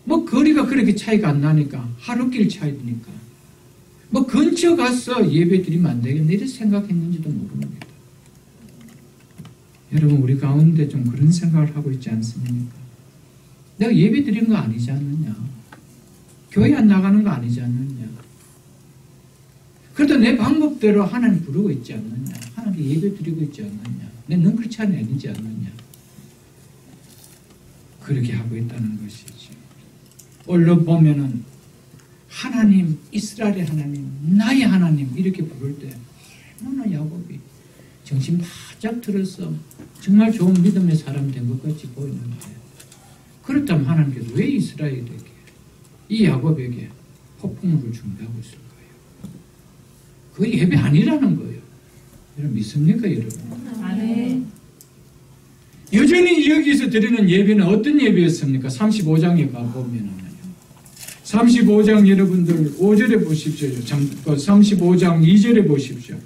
뭐 거리가 그렇게 차이가 안 나니까 하루길 차이니까 뭐 근처 가서 예배 드리면 안 되겠네 이렇게 생각했는지도 모릅니다. 여러분 우리 가운데 좀 그런 생각을 하고 있지 않습니까? 내가 예배 드린 거 아니지 않느냐? 교회 안 나가는 거 아니지 않느냐? 그래도 내 방법대로 하나님 부르고 있지 않느냐? 하나님께 예배 드리고 있지 않느냐? 넌 그렇지 아니지 않느냐? 그렇게 하고 있다는 것이지. 얼른 보면은 하나님, 이스라엘의 하나님, 나의 하나님 이렇게 부를 때 얼마나 야곱이 정신 바짝 들어서 정말 좋은 믿음의 사람 된 것 같이 보이는데 그렇다면 하나님께서 왜 이스라엘에게 이 야곱에게 폭풍우를 준비하고 있을 거예요? 그거 예배 아니라는 거예요. 여러분 믿습니까 여러분? 아멘. 여전히 여기서 드리는 예배는 어떤 예배였습니까? 35장에 가보면 35장 여러분들 5절에 보십시오. 35장 2절에 보십시오.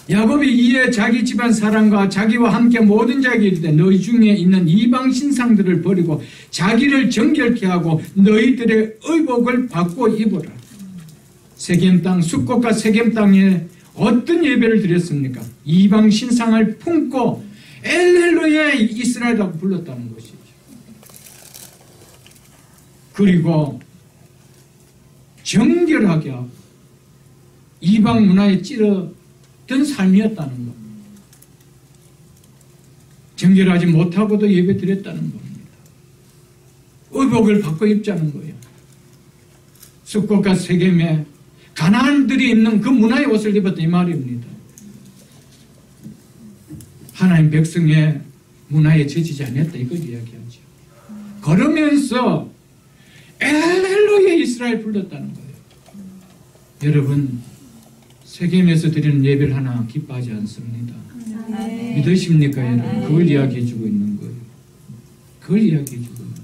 야곱이 이에 자기 집안 사람과 자기와 함께 모든 자에게 이르되 너희 중에 있는 이방 신상들을 버리고 자기를 정결케 하고 너희들의 의복을 바꿔 입어라. 세겜 땅 숫곳과 세겜 땅에 어떤 예배를 드렸습니까? 이방 신상을 품고 엘렐로의 이스라엘이라고 불렀다는 것이죠. 그리고 정결하게 하고 이방 문화에 찌르던 삶이었다는 겁니다. 정결하지 못하고도 예배 드렸다는 겁니다. 의복을 바꿔 입자는 거예요. 숫꽃과 세겜에 가나안들이 입는 그 문화의 옷을 입었다 이 말입니다. 하나님 백성의 문화에 젖이지 않았다 이걸 이야기하죠. 걸으면서 엘렐로의 이스라엘 불렀다는 거예요. 여러분 세겜에서 드리는 예배를 하나 기뻐하지 않습니다. 믿으십니까 여러분? 그걸 이야기해주고 있는 거예요. 그걸 이야기해주고 있는 거예요.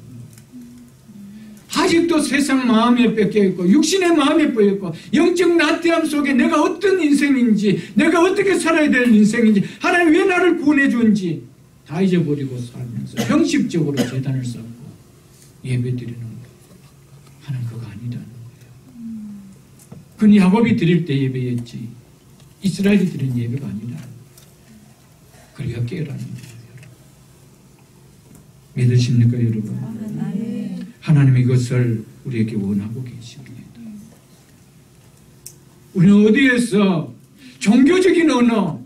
아직도 세상 마음에 뺏겨있고 육신의 마음에 뺏겨있고 영적 나태함 속에 내가 어떤 인생인지 내가 어떻게 살아야 되는 인생인지 하나님 왜 나를 구원해 준지 다 잊어버리고 살면서 형식적으로 제단을 쌓고 예배드리는 거예요. 하나님 그거 아니라는 거예요. 그건 야곱이 드릴 때 예배였지 이스라엘이 드린 예배가 아니라 그리고 깨라는 거예요. 믿으십니까 여러분? 하나님 이것을 우리에게 원하고 계십니다. 우리는 어디에서 종교적인 언어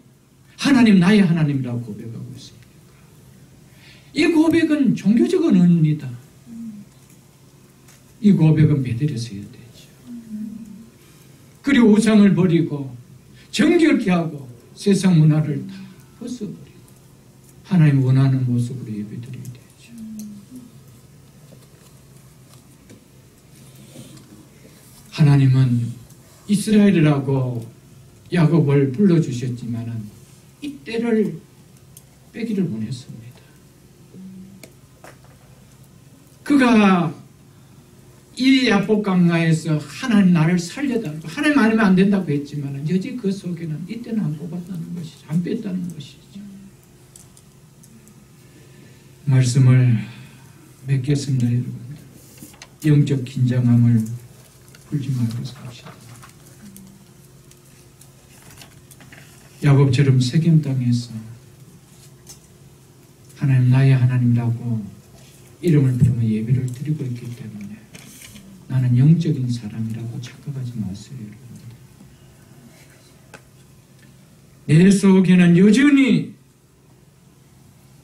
하나님 나의 하나님이라고 고백하고 있습니까? 이 고백은 종교적 언어입니다. 이 고백은 베들에서 해야 되죠. 그리고 우상을 버리고 정결케 하고 세상 문화를 다 벗어버리고 하나님 원하는 모습으로 예배드려야 되죠. 하나님은 이스라엘이라고 야곱을 불러주셨지만 이 때를 빼기를 원했습니다. 그가 이 야복 강가에서 하나님 나를 살려달라고 하나님 아니면 안 된다고 했지만 여지 그 속에는 이때는 안 뽑았다는 것이죠. 안 뺐다는 것이죠. 말씀을 맺겠습니다. 여러분 영적 긴장함을 풀지 말고 삽시다. 야곱처럼 세겜 땅에서 하나님 나의 하나님이라고 이름을 부르며 예배를 드리고 있기 때문에 나는 영적인 사람이라고 착각하지 마세요. 내 속에는 여전히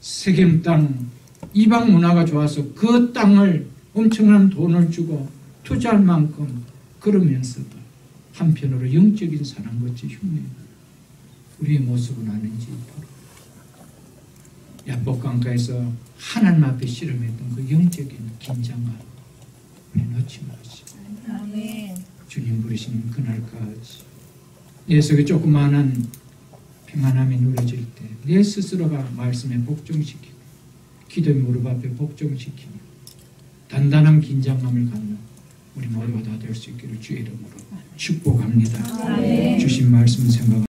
세겜 땅 이방 문화가 좋아서 그 땅을 엄청난 돈을 주고 투자할 만큼 그러면서도 한편으로 영적인 사람같이 흉내 우리의 모습은 아닌지 야복강가에서 하나님 앞에 실험했던 그 영적인 긴장감 놓지 마시고 주님 부르시는 그날까지 내 속에 조그마한 평안함이 누려질 때 내 스스로가 말씀에 복종시키고 기도의 무릎 앞에 복종시키며 단단한 긴장감을 갖는 우리 모두가 다 될 수 있기를 주의 이름으로 축복합니다. 주신 말씀 생각